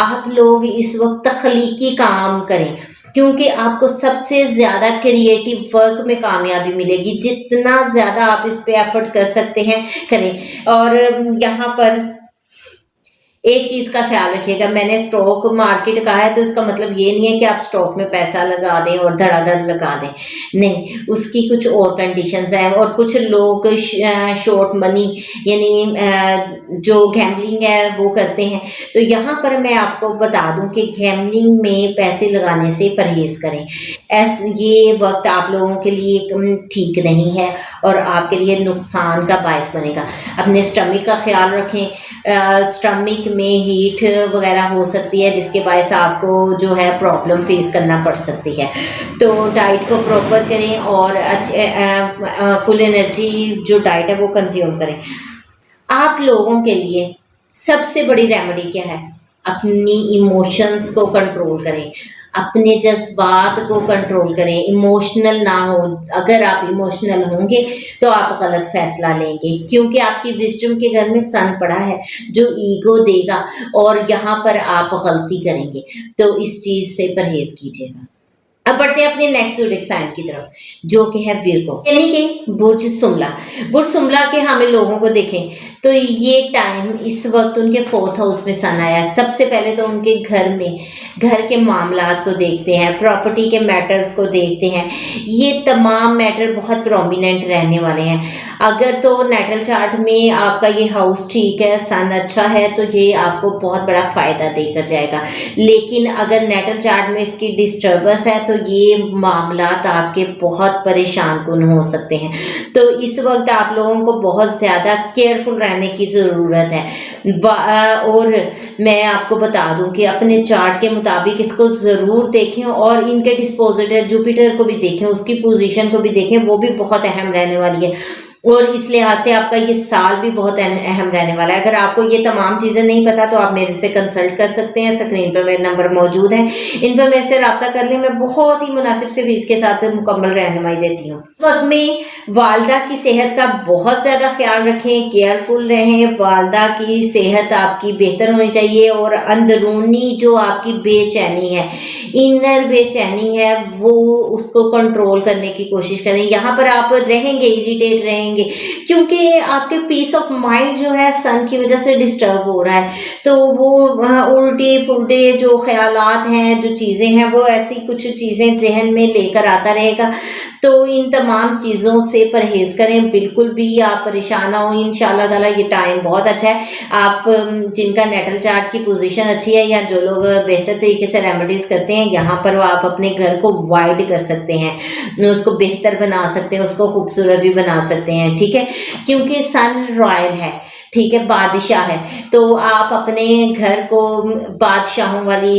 आप लोग इस वक्त तख्लीकी काम करें, क्योंकि आपको सबसे ज़्यादा क्रिएटिव वर्क में कामयाबी मिलेगी। जितना ज़्यादा आप इस पे एफर्ट कर सकते हैं करें। और यहाँ पर एक चीज़ का ख्याल रखिएगा, मैंने स्टॉक मार्केट कहा है तो इसका मतलब ये नहीं है कि आप स्टॉक में पैसा लगा दें और धड़ाधड़ लगा दें, नहीं, उसकी कुछ और कंडीशंस हैं। और कुछ लोग शॉर्ट मनी यानी जो गैम्बलिंग है वो करते हैं। तो यहाँ पर मैं आपको बता दूं कि गैम्बलिंग में पैसे लगाने से परहेज़ करें। ये वक्त आप लोगों के लिए ठीक नहीं है और आपके लिए नुकसान का बायस बनेगा। अपने स्टमक का ख्याल रखें, स्टमक में हीट वगैरह हो सकती है जिसके बायस आपको जो है प्रॉब्लम फेस करना पड़ सकती है। तो डाइट को प्रॉपर करें और फुल एनर्जी जो डाइट है वो कंज्यूम करें। आप लोगों के लिए सबसे बड़ी रेमेडी क्या है? अपनी इमोशंस को कंट्रोल करें, अपने जज्बात को कंट्रोल करें, इमोशनल ना हो। अगर आप इमोशनल होंगे तो आप गलत फैसला लेंगे, क्योंकि आपकी विजडम के घर में सन पड़ा है जो ईगो देगा और यहाँ पर आप गलती करेंगे। तो इस चीज़ से परहेज कीजिएगा। अब बढ़ते हैं अपने नेक्स्ट ज़ोडिएक साइन की तरफ, जो कि है विर्गो, यानी कि बुर्ज सुमला। बुर्ज सुमला के हमें लोगों को देखें तो ये टाइम इस वक्त उनके 4th हाउस में सन आया है। सबसे पहले तो उनके घर में घर के मामलात को देखते हैं, प्रॉपर्टी के मैटर्स को देखते हैं। ये तमाम मैटर बहुत प्रोमिनेंट रहने वाले हैं। अगर तो नेटल चार्ट में आपका ये हाउस ठीक है, सन अच्छा है, तो ये आपको बहुत बड़ा फ़ायदा देकर जाएगा। लेकिन अगर नेटल चार्ट में इसकी डिस्टर्बेंस है तो ये मामलात आपके बहुत परेशान कुन हो सकते हैं। तो इस वक्त आप लोगों को बहुत ज़्यादा केयरफुल रहने की ज़रूरत है। और मैं आपको बता दूं कि अपने चार्ट के मुताबिक इसको ज़रूर देखें और इनके डिस्पोजिटर जुपिटर को भी देखें, उसकी पोजीशन को भी देखें, वो भी बहुत अहम रहने वाली है। और इस लिहाज से आपका ये साल भी बहुत अहम रहने वाला है। अगर आपको ये तमाम चीज़ें नहीं पता तो आप मेरे से कंसल्ट कर सकते हैं, स्क्रीन पर मेरा नंबर मौजूद है, इन पर मेरे से रब्ता कर लें। मैं बहुत ही मुनासिब से फीस के साथ मुकम्मल रहनुमाई देती हूँ। वक्त में वालदा की सेहत का बहुत ज़्यादा ख्याल रखें, केयरफुल रहें। वालदा की सेहत आपकी बेहतर होनी चाहिए और अंदरूनी जो आपकी बेचैनी है, इनर बेचैनी है, वो उसको कंट्रोल करने की कोशिश करें। यहाँ पर आप रहेंगे, इरिटेट रहेंगे, क्योंकि आपके पीस ऑफ माइंड जो है सन की वजह से डिस्टर्ब हो रहा है। तो वो उल्टे पुल्टे जो ख्यालात हैं, जो चीज़ें हैं, वो ऐसी कुछ चीज़ें जहन में लेकर आता रहेगा। तो इन तमाम चीज़ों से परहेज़ करें, बिल्कुल भी आप परेशान ना हो। इंशाल्लाह ताला ये टाइम बहुत अच्छा है। आप जिनका नेटल चार्ट की पोजीशन अच्छी है या जो लोग बेहतर तरीके से रेमेडीज़ करते हैं, यहाँ पर वो आप अपने घर को वाइड कर सकते हैं, उसको बेहतर बना सकते हैं, उसको खूबसूरत भी बना सकते हैं, ठीक है। क्योंकि सन रॉयल है, ठीक है, बादशाह है, तो आप अपने घर को बादशाहों वाली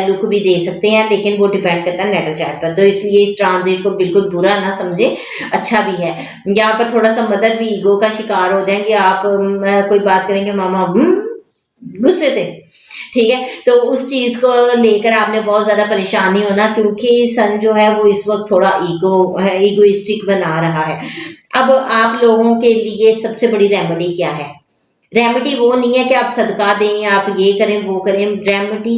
लुक भी दे सकते हैं, लेकिन वो डिपेंड करता है नेटल चार्ट पर। तो इसलिए इस ट्रांजिट को बिल्कुल बुरा ना समझे, अच्छा भी है। यहाँ पर थोड़ा सा मदर भी ईगो का शिकार हो जाएंगे। आप कोई बात करेंगे मामा गुस्से से, ठीक है, तो उस चीज़ को लेकर आपने बहुत ज़्यादा परेशान नहीं होना, क्योंकि सन जो है वो इस वक्त थोड़ा ईगोइस्टिक बना रहा है। अब आप लोगों के लिए सबसे बड़ी रेमेडी क्या है? रेमेडी वो नहीं है कि आप सदका दें, आप ये करें वो करें। रेमेडी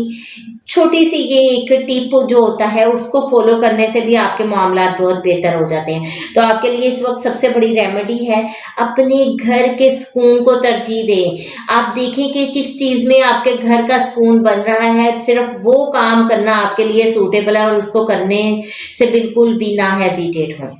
छोटी सी ये एक टिप जो होता है, उसको फॉलो करने से भी आपके मामलात बहुत बेहतर हो जाते हैं। तो आपके लिए इस वक्त सबसे बड़ी रेमेडी है, अपने घर के सुकून को तरजीह दें। आप देखें कि किस चीज़ में आपके घर का सुकून बन रहा है, सिर्फ वो काम करना आपके लिए सूटेबल है और उसको करने से बिल्कुल भी ना हेजिटेट हों।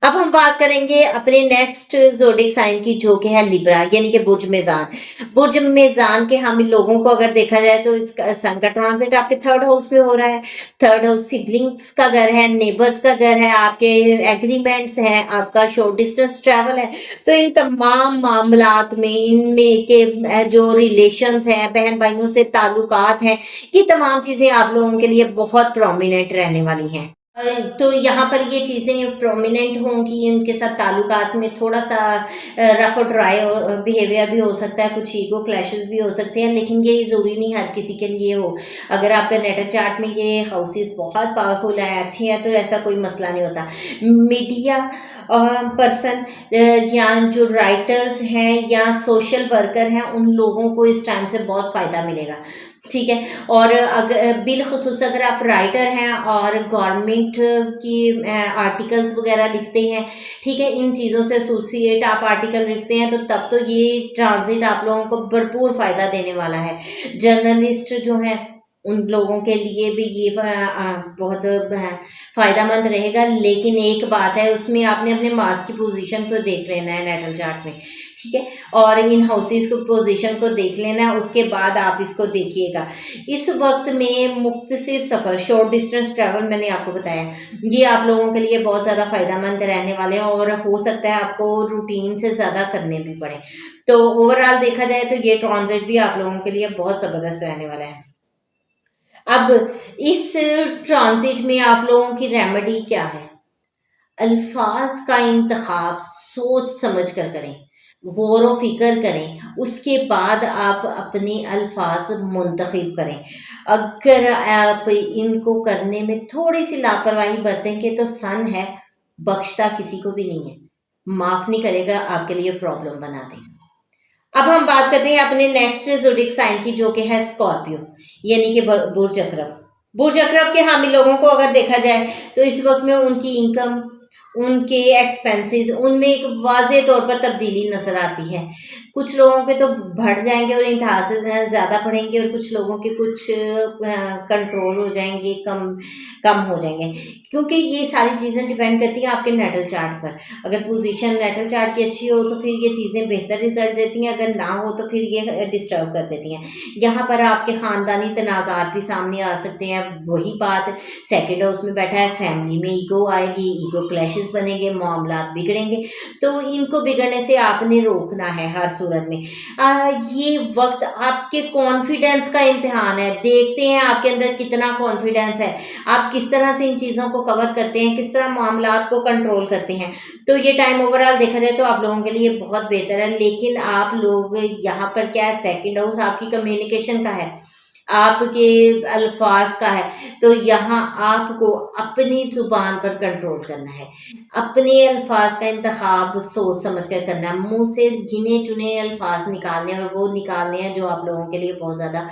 अब हम बात करेंगे अपने नेक्स्ट ज़ोडिएक साइन की, जो कि है लिब्रा, यानी कि बुर्ज मेज़ान। बुर्ज मेज़ान के हम लोगों को अगर देखा जाए तो इसका सन का ट्रांजिट आपके 3rd हाउस में हो रहा है। 3rd हाउस सिबलिंग्स का घर है, नेबर्स का घर है, आपके एग्रीमेंट्स हैं, आपका शॉर्ट डिस्टेंस ट्रैवल है। तो इन तमाम मामलात में, इनमें के जो रिलेशंस हैं, बहन भाइयों से ताल्लुकात हैं, ये तमाम चीज़ें आप लोगों के लिए बहुत प्रोमिनेंट रहने वाली हैं। तो यहाँ पर ये चीज़ें प्रोमिनेंट होंगी, उनके साथ ताल्लुकात में थोड़ा सा रफ और ड्राई और बिहेवियर भी हो सकता है, कुछ ईगो क्लैशेस भी हो सकते हैं, लेकिन ये ज़रूरी नहीं हर किसी के लिए हो। अगर आपका नेटल चार्ट में ये हाउसेस बहुत पावरफुल है, अच्छी है, तो ऐसा कोई मसला नहीं होता। मीडिया पर्सन या जो राइटर्स हैं या सोशल वर्कर हैं, उन लोगों को इस टाइम से बहुत फ़ायदा मिलेगा, ठीक है। और अगर बिलखुसूस अगर आप राइटर हैं और गवर्नमेंट की आर्टिकल्स वगैरह लिखते हैं, ठीक है, इन चीज़ों से एसोसिएट आप आर्टिकल लिखते हैं, तो तब तो ये ट्रांजिट आप लोगों को भरपूर फ़ायदा देने वाला है। जर्नलिस्ट जो हैं, उन लोगों के लिए भी ये बहुत फ़ायदेमंद रहेगा। लेकिन एक बात है, उसमें आपने अपने मार्स की पोजीशन को देख लेना है नेटल चार्ट में, ठीक है, और इन हाउसेस को पोजीशन को देख लेना है, उसके बाद आप इसको देखिएगा। इस वक्त में मुख्तसर सफ़र, शॉर्ट डिस्टेंस ट्रैवल, मैंने आपको बताया, ये आप लोगों के लिए बहुत ज़्यादा फ़ायदेमंद रहने वाले हैं और हो सकता है आपको रूटीन से ज़्यादा करने भी पड़े। तो ओवरऑल देखा जाए तो ये ट्रांजिट भी आप लोगों के लिए बहुत ज़बरदस्त रहने वाला है। अब इस ट्रांजिट में आप लोगों की रेमेडी क्या है? अल्फाज का इंतखाब सोच समझ कर करें, गौर व फिक्र करें, उसके बाद आप अपने अल्फाज मुंतखब करें। अगर आप इनको करने में थोड़ी सी लापरवाही बरतेंगे तो सन है, बख्शता किसी को भी नहीं है, माफ़ नहीं करेगा, आपके लिए प्रॉब्लम बना देगा। अब हम बात करते हैं अपने नेक्स्ट ज़ोडिएक साइन की, जो कि है स्कॉर्पियो, यानी कि बुर्ज अकरब। बुर्ज अकरब के हामी लोगों को अगर देखा जाए तो इस वक्त में उनकी इनकम, उनके एक्सपेंसेस, उनमें एक वाज़ेह तौर पर तब्दीली नज़र आती है। कुछ लोगों के तो बढ़ जाएँगे और इंतहा से ज़्यादा बढ़ेंगे, और कुछ लोगों के कुछ कंट्रोल हो जाएँगे, कम हो जाएँगे। क्योंकि ये सारी चीज़ें डिपेंड करती हैं आपके नेटल चार्ट पर। अगर पोज़ीशन नेटल चार्ट की अच्छी हो तो फिर ये चीज़ें बेहतर रिज़ल्ट देती हैं, अगर ना हो तो फिर ये डिस्टर्ब कर देती हैं। यहाँ पर आपके ख़ानदानी तनाज़ात भी सामने आ सकते हैं। वही बात, सेकंड हाउस में बैठा है, फैमिली में ईगो आएगी, ईगो क्लैशेस बनेंगे, मामलात बिगड़ेंगे। तो इनको बिगड़ने से आपने रोकना है हर सूरत में। ये वक्त आपके कॉन्फिडेंस का इम्तिहान है। देखते हैं आपके अंदर कितना कॉन्फिडेंस है, आप किस तरह से इन चीज़ों को कवर करते हैं, किस तरह मामलात को कंट्रोल करते हैं। तो ये टाइम ओवरऑल देखा जाए तो आप लोगों के लिए बहुत बेहतर है। लेकिन आप लोग यहाँ पर क्या है, सेकंड हाउस आपकी कम्युनिकेशन का है, आपके अल्फाज का है। तो यहाँ आपको अपनी ज़ुबान पर कंट्रोल करना है, अपने अल्फाज का इंतखाब सोच समझ कर करना है। मुंह से गिने चुने अल्फाज निकालने हैं, और वो निकालने हैं जो आप लोगों के लिए बहुत ज़्यादा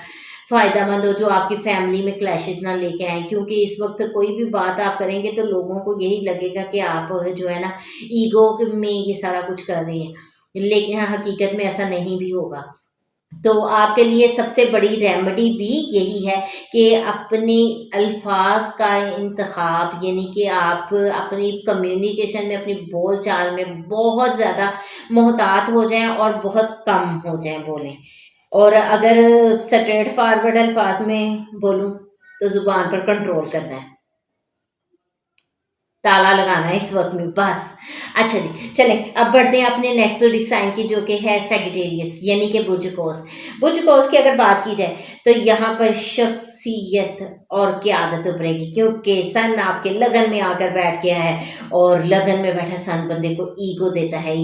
फ़ायदेमंद हो, जो आपकी फैमिली में क्लैशेस ना लेके आए। क्योंकि इस वक्त कोई भी बात आप करेंगे तो लोगों को यही लगेगा कि आप जो है ना ईगो में ये सारा कुछ कर रहे हैं, लेकिन हकीकत में ऐसा नहीं भी होगा। तो आपके लिए सबसे बड़ी रेमेडी भी यही है कि अपने अल्फाज का इंतखाब, यानी कि आप अपनी कम्युनिकेशन में, अपनी बोल चाल में बहुत ज़्यादा मोहतात हो जाएं और बहुत कम हो जाएं बोलें। और अगर स्ट्रेट फॉरवर्ड अल्फाज में बोलूं तो ज़ुबान पर कंट्रोल करना है, ताला लगाना है इस वक्त में बस। अच्छा जी, चलें अब बढ़ते हैं अपने नेक्स्ट ज़ोडिक साइन की, जो कि है सैजिटेरियस, यानी कि बुर्ज कौस। बुर्ज कौस की अगर बात की जाए तो यहाँ पर शख्सियत और क़यादत उभरेगी, क्योंकि सन आपके लगन में आकर बैठ गया है, और लगन में बैठा सन बंदे को ईगो देता है,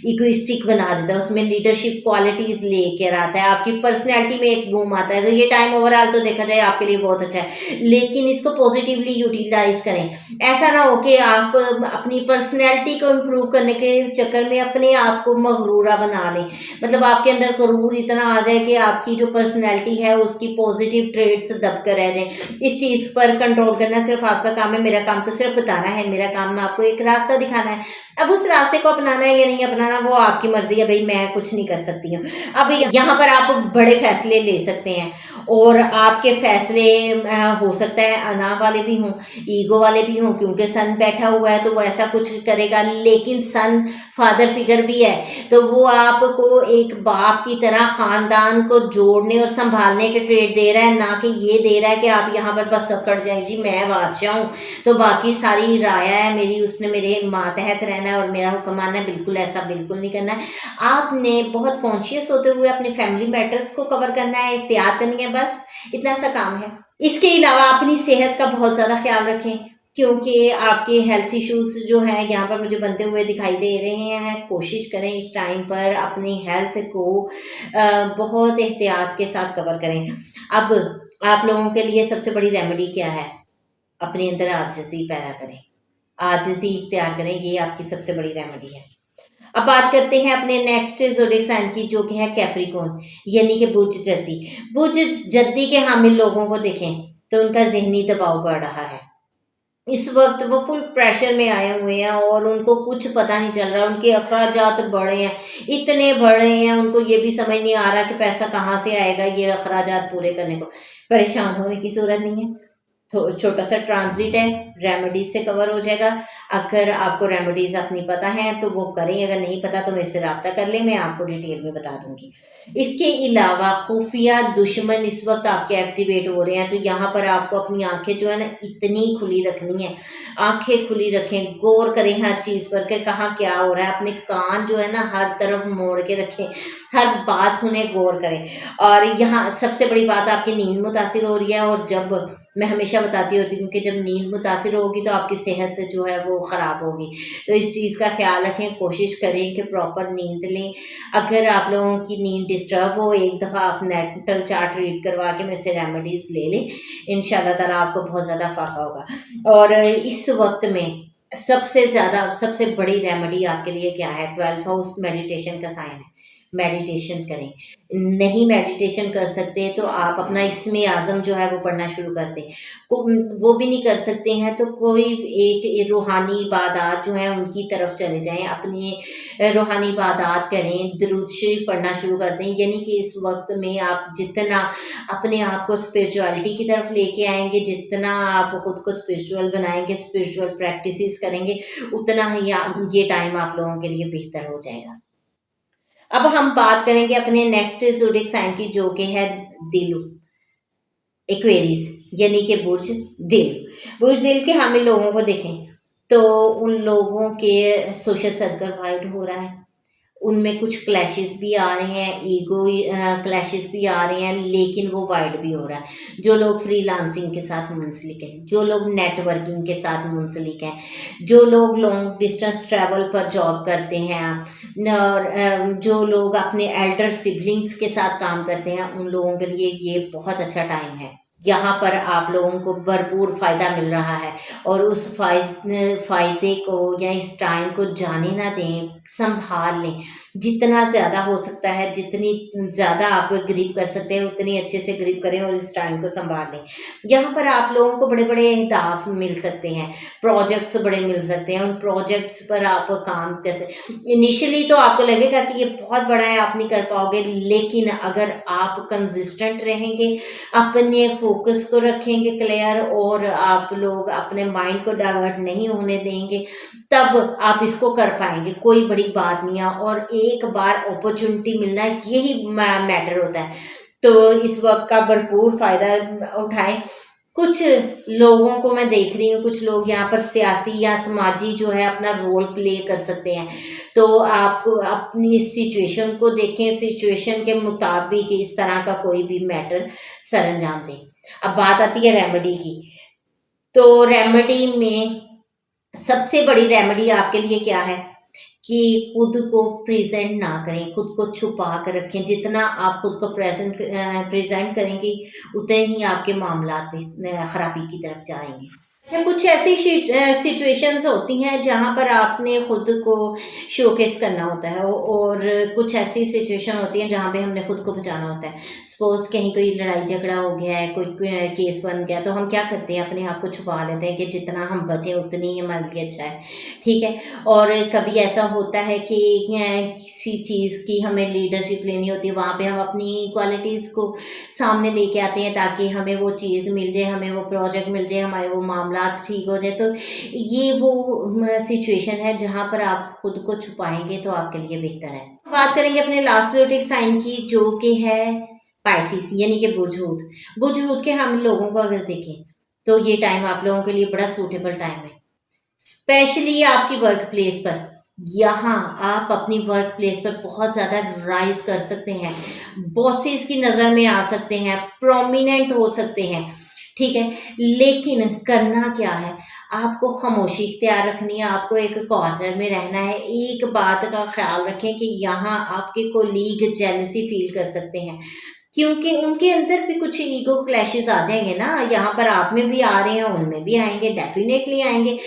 इगोइस्टिक बना देता है, उसमें लीडरशिप क्वालिटीज़ लेकर आता है, आपकी पर्सनैलिटी में एक बूम आता है। तो ये टाइम ओवरऑल तो देखा जाए आपके लिए बहुत अच्छा है, लेकिन इसको पॉजिटिवली यूटिलाइज़ करें। ऐसा ना हो कि आप अपनी पर्सनैलिटी को इम्प्रूव करने के चक्कर में अपने आप को मगरूरा बना लें। मतलब आपके अंदर गरूर इतना आ जाए कि आपकी जो पर्सनैलिटी है उसकी पॉजिटिव ट्रेड्स दब कर रह जाए। इस चीज़ पर कंट्रोल करना सिर्फ आपका काम है। मेरा काम तो सिर्फ बताना है, मेरा काम आपको एक रास्ता दिखाना है। अब उस रास्ते को अपनाना है या नहीं अपनाना वो आपकी मर्जी है भाई, मैं कुछ नहीं कर सकती हूँ। अब यहाँ पर आप बड़े फैसले ले सकते हैं, और आपके फैसले हो सकता है अना वाले भी हों, ईगो वाले भी हों, क्योंकि सन बैठा हुआ है तो वो ऐसा कुछ करेगा। लेकिन सन फादर फिगर भी है, तो वो आपको एक बाप की तरह खानदान को जोड़ने और संभालने के ट्रेड दे रहा है, ना कि ये दे रहा है कि आप यहाँ पर बस अकड़ जाए जी मैं बादशाह हूँ तो बाकी सारी राया है मेरी, उसने मेरे मातहत रहना है और मेरा हुक्म मानना है। बिल्कुल ऐसा बिल्कुल नहीं करना है। आपने बहुत कॉन्शियस होते हुए अपने फैमिली मैटर्स को कवर करना है, एहतियात करनी है, बस इतना सा काम है। इसके अलावा अपनी सेहत का बहुत ज़्यादा ख्याल रखें, क्योंकि आपके हेल्थ इश्यूज जो हैं यहाँ पर मुझे बनते हुए दिखाई दे रहे हैं। कोशिश करें इस टाइम पर अपनी हेल्थ को बहुत एहतियात के साथ कवर करें। अब आप लोगों के लिए सबसे बड़ी रेमेडी क्या है? अपने अंदर आजिज़ी पैदा करें, आजिज़ी इख्तियार करें, ये आपकी सबसे बड़ी रेमेडी है। अब बात करते हैं अपने नेक्स्ट ज़ोडिक साइन की, जो कि है कैप्रिकॉर्न, यानी कि बुर्ज जद्दी। बुर्ज जद्दी के हामिल लोगों को देखें तो उनका ज़हनी दबाव बढ़ रहा है। इस वक्त वो फुल प्रेशर में आए हुए हैं और उनको कुछ पता नहीं चल रहा, उनके अखराजात बढ़े हैं, इतने बढ़े हैं उनको ये भी समझ नहीं आ रहा कि पैसा कहाँ से आएगा ये अखराजात पूरे करने को। परेशान होने की ज़रूरत नहीं है, तो छोटा सा ट्रांजिट है, रेमेडीज से कवर हो जाएगा। अगर आपको रेमेडीज अपनी पता है तो वो करें, अगर नहीं पता तो मेरे से रब्ता कर लें, मैं आपको डिटेल में बता दूंगी। इसके अलावा खुफिया दुश्मन इस वक्त आपके एक्टिवेट हो रहे हैं, तो यहाँ पर आपको अपनी आंखें जो है ना इतनी खुली रखनी है, आंखें खुली रखें, गौर करें हर चीज़ पर कि कहाँ क्या हो रहा है। अपने कान जो है ना हर तरफ मोड़ के रखें, हर बात सुने, गौर करें। और यहाँ सबसे बड़ी बात, आपकी नींद मुतासिर हो रही है, और जब मैं हमेशा बताती होती हूँ कि जब नींद मुतासिर होगी तो आपकी सेहत जो है वो ख़राब होगी। तो इस चीज़ का ख्याल रखें, कोशिश करें कि प्रॉपर नींद लें। अगर आप लोगों की नींद डिस्टर्ब हो, एक दफ़ा आप नेटल चार्ट रीड करवा के मेरे से रेमेडीज़ ले लें, इंशाल्लाह ताला आपको बहुत ज़्यादा फ़ायदा होगा। और इस वक्त में सबसे बड़ी रेमेडी आपके लिए क्या है? 12th हाउस मेडिटेशन का साइन है। मेडिटेशन करें। नहीं मेडिटेशन कर सकते तो आप अपना इसमें आज़म जो है वो पढ़ना शुरू कर दें। वो भी नहीं कर सकते हैं तो कोई एक रूहानी इबादत जो है उनकी तरफ चले जाएँ, अपनी रूहानी इबादत करें, दुरूद शरीफ पढ़ना शुरू कर दें। यानी कि इस वक़्त में आप जितना अपने आप को स्पिरिचुअलिटी की तरफ लेके आएँगे, जितना आप खुद को स्पिरिचुअल बनाएँगे, स्पिरिचुअल प्रैक्टिसेस करेंगे, उतना ही ये टाइम आप लोगों के लिए बेहतर हो जाएगा। अब हम बात करेंगे अपने नेक्स्ट ज़ोडिएक साइन की, जो कि है दिल, एक्वेरियस, यानी कि बुर्ज दिल। बुर्ज दिल के हम इन लोगों को देखें तो उन लोगों के सोशल सर्कल वाइड हो रहा है, उनमें कुछ क्लैशेस भी आ रहे हैं, ईगो क्लैशेस भी आ रहे हैं, लेकिन वो वाइड भी हो रहा है। जो लोग फ्रीलांसिंग के साथ मुंसलिक हैं, जो लोग नेटवर्किंग के साथ मुंसलिक हैं, जो लोग लॉन्ग डिस्टेंस ट्रैवल पर जॉब करते हैं, और जो लोग अपने एल्डर सिबलिंग्स के साथ काम करते हैं, उन लोगों के लिए ये बहुत अच्छा टाइम है। यहाँ पर आप लोगों को भरपूर फ़ायदा मिल रहा है, और उस फ़ायदे को या इस टाइम को जाने ना दें, संभाल लें। जितना ज़्यादा हो सकता है, जितनी ज़्यादा आप ग्रिप कर सकते हैं, उतनी अच्छे से ग्रिप करें और इस टाइम को संभाल लें। यहाँ पर आप लोगों को बड़े-बड़े अहदाफ मिल सकते हैं, प्रोजेक्ट्स बड़े मिल सकते हैं, उन प्रोजेक्ट्स पर आप काम कर सकते। इनिशियली तो आपको लगेगा कि ये बहुत बड़ा है, आप नहीं कर पाओगे, लेकिन अगर आप कंसिस्टेंट रहेंगे, अपने फोकस को रखेंगे क्लियर, और आप लोग अपने माइंड को डाइवर्ट नहीं होने देंगे, तब आप इसको कर पाएंगे। कोई बड़ी बात नहीं है, और एक बार अपॉर्चुनिटी मिलना यही मैटर होता है। तो इस वक्त का भरपूर फ़ायदा उठाएं। कुछ लोगों को मैं देख रही हूँ, कुछ लोग यहाँ पर सियासी या समाजी जो है अपना रोल प्ले कर सकते हैं, तो आपको अपनी इस सिचुएशन को देखें, सिचुएशन के मुताबिक इस तरह का कोई भी मैटर सरअंजाम दें। अब बात आती है रेमेडी की, तो रेमेडी में सबसे बड़ी रेमेडी आपके लिए क्या है कि खुद को प्रेजेंट ना करें, खुद को छुपा कर रखें। जितना आप खुद को प्रेजेंट करेंगे, उतने ही आपके मामलात में खराबी की तरफ जाएंगे। अच्छा, कुछ ऐसी सिचुएशंस होती हैं जहाँ पर आपने खुद को शोकेस करना होता है, और कुछ ऐसी सिचुएशन होती है जहाँ पे हमने खुद को बचाना होता है। सपोज कहीं कोई लड़ाई झगड़ा हो गया है, कोई केस बन गया, तो हम क्या करते हैं, अपने आप को छुपा लेते हैं कि जितना हम बचें उतनी ही हमारे लिए अच्छा है, ठीक है। और कभी ऐसा होता है कि किसी चीज़ की हमें लीडरशिप लेनी होती है, वहाँ पे हम अपनी क्वालिटीज़ को सामने लेके आते हैं ताकि हमें वो चीज़ मिल जाए, हमें वो प्रोजेक्ट मिल जाए, हमारे वो मामला ठीक हो जाए। तो ये वो सिचुएशन है जहाँ पर आप खुद को छुपाएंगे तो आपके लिए बेहतर है। बात करेंगे अपने लास्ट ज़ोडिएक साइन की, जो कि है पाइसेस, यानी कि बुर्ज हूत। बुर्ज हूत के हम लोगों को अगर देखें तो ये टाइम आप लोगों के लिए बड़ा सूटेबल टाइम है, स्पेशली आपकी वर्क प्लेस पर। यहाँ आप अपनी वर्क प्लेस पर बहुत ज़्यादा राइज कर सकते हैं, बॉसेस की नज़र में आ सकते हैं, प्रोमिनेंट हो सकते हैं, ठीक है। लेकिन करना क्या है, आपको खामोशी इख्तियार रखनी है, आपको एक कॉर्नर में रहना है। एक बात का ख्याल रखें कि यहाँ आपके कोलीग जेलसी फील कर सकते हैं, क्योंकि उनके अंदर भी कुछ ईगो क्लैशेस आ जाएंगे ना। यहाँ पर आप में भी आ रहे हैं, उनमें भी आएंगे, डेफिनेटली आएंगे।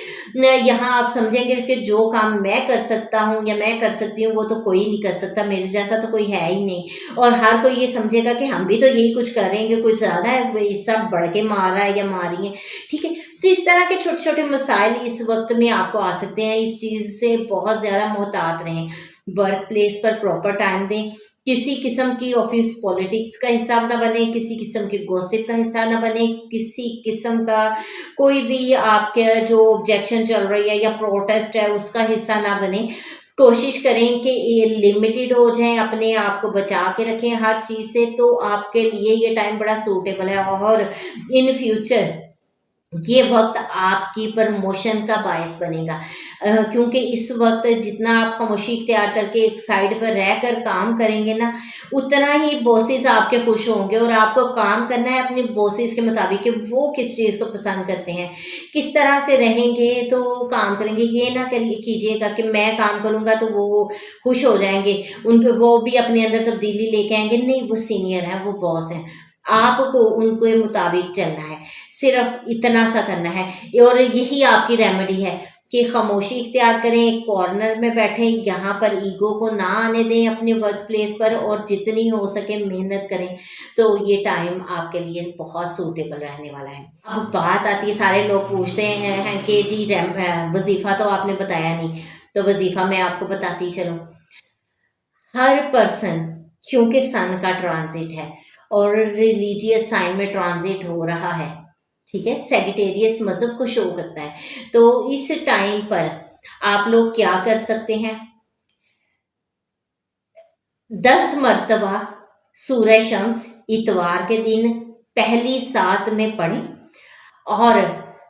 यहाँ आप समझेंगे कि जो काम मैं कर सकता हूँ या मैं कर सकती हूँ वो तो कोई नहीं कर सकता, मेरे जैसा तो कोई है ही नहीं, और हर कोई ये समझेगा कि हम भी तो यही कुछ कर रहे हैं, कि कुछ ज़्यादा है, सब बढ़ के मार रहा है या मार रही है, ठीक है। तो इस तरह के छोटे छोटे मसाइल इस वक्त में आपको आ सकते हैं। इस चीज़ से बहुत ज़्यादा मोहतात रहें, वर्क प्लेस पर प्रॉपर टाइम दें, किसी किस्म की ऑफिस पॉलिटिक्स का हिस्सा ना बने, किसी किस्म के गॉसिप का हिस्सा ना बने, किसी किस्म का कोई भी आपके जो ऑब्जेक्शन चल रही है या प्रोटेस्ट है उसका हिस्सा ना बने। कोशिश करें कि ये लिमिटेड हो जाएं, अपने आप को बचा के रखें हर चीज़ से, तो आपके लिए ये टाइम बड़ा सूटेबल है। और इन फ्यूचर ये वक्त आपकी प्रमोशन का बायस बनेगा, क्योंकि इस वक्त जितना आप खामोशी इख्तियार करके एक साइड पर रहकर काम करेंगे ना, उतना ही बॉसेस आपके खुश होंगे। और आपको काम करना है अपने बॉसेस के मुताबिक कि वो किस चीज़ को पसंद करते हैं, किस तरह से रहेंगे तो काम करेंगे। ये ना कीजिएगा कि मैं काम करूँगा तो वो खुश हो जाएंगे, उनको वो भी अपने अंदर तब्दीली लेके आएंगे। नहीं, वो सीनियर है, वो बॉस है, आपको उनके मुताबिक चलना है, सिर्फ इतना सा करना है। और यही आपकी रेमेडी है कि खामोशी इख्तियार करें, एक कॉर्नर में बैठें, यहाँ पर ईगो को ना आने दें अपने वर्क प्लेस पर, और जितनी हो सके मेहनत करें, तो ये टाइम आपके लिए बहुत सूटेबल रहने वाला है। अब बात आती है, सारे लोग पूछते हैं कि जी वजीफ़ा तो आपने बताया नहीं, तो वजीफ़ा मैं आपको बताती चलूँ। हर पर्सन, क्योंकि सन का ट्रांजिट है और रिलीजियस साइन में ट्रांजिट हो रहा है, ठीक है, सेजिटेरियस मजहब को शो करता है, तो इस टाइम पर आप लोग क्या कर सकते हैं, 10 मर्तबा सूरह शम्स इतवार के दिन पहली सात में पढ़ें और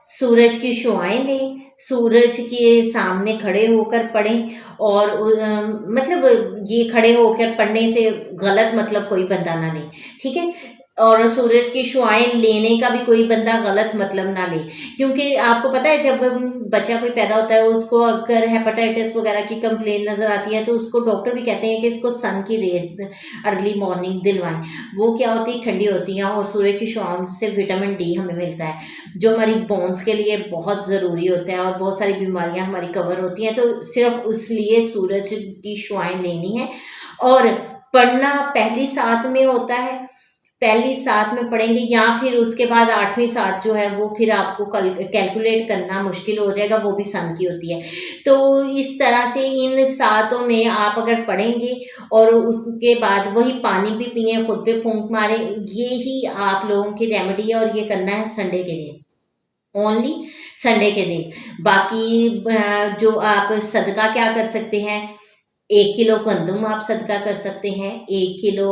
सूरज की शुआएं लें, सूरज के सामने खड़े होकर पढ़ें, और मतलब ये खड़े होकर पढ़ने से गलत मतलब कोई बंदा ना ले, ठीक है, और सूरज की शुआएं लेने का भी कोई बंदा गलत मतलब ना ले, क्योंकि आपको पता है जब बच्चा कोई पैदा होता है उसको अगर हेपेटाइटिस वगैरह की कंप्लेन नजर आती है, तो उसको डॉक्टर भी कहते हैं कि इसको सन की रेस अर्ली मॉर्निंग दिलवाएं। वो क्या होती है, ठंडी होती हैं, और सूरज की शुआओं से विटामिन डी हमें मिलता है, जो हमारी बोन्स के लिए बहुत ज़रूरी होता है, और बहुत सारी बीमारियां हमारी कवर होती हैं, तो सिर्फ उसलिए सूरज की शुआएं लेनी है। और पढ़ना पहली सात में होता है, पहली सात में पढ़ेंगे, या फिर उसके बाद 8वीं सात जो है वो फिर आपको कैलकुलेट करना मुश्किल हो जाएगा, वो भी सन की होती है। तो इस तरह से इन सातों में आप अगर पढ़ेंगे और उसके बाद वही पानी भी पिए, खुद पे फूंक मारे, ये ही आप लोगों की रेमेडी है, और ये करना है संडे के दिन, ओनली संडे के दिन। बाकी जो आप सदका क्या कर सकते हैं, 1 किलो गंदम आप सदका कर सकते हैं, 1 किलो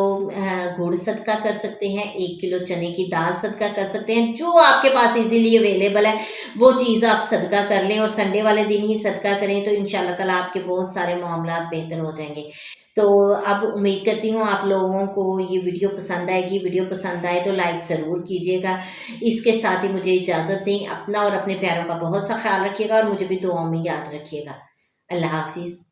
गुड़ सदका कर सकते हैं, 1 किलो चने की दाल सदका कर सकते हैं, जो आपके पास इजीली अवेलेबल है वो चीज़ आप सदका कर लें, और संडे वाले दिन ही सदका करें, तो इंशाल्लाह ताला आपके बहुत सारे मामलात बेहतर हो जाएंगे। तो अब उम्मीद करती हूँ आप लोगों को ये वीडियो पसंद आएगी। वीडियो पसंद आए तो लाइक ज़रूर कीजिएगा। इसके साथ ही मुझे इजाज़त दें, अपना और अपने प्यारों का बहुत सा ख्याल रखिएगा, और मुझे भी दुआओं में याद रखिएगा। अल्लाह हाफिज़।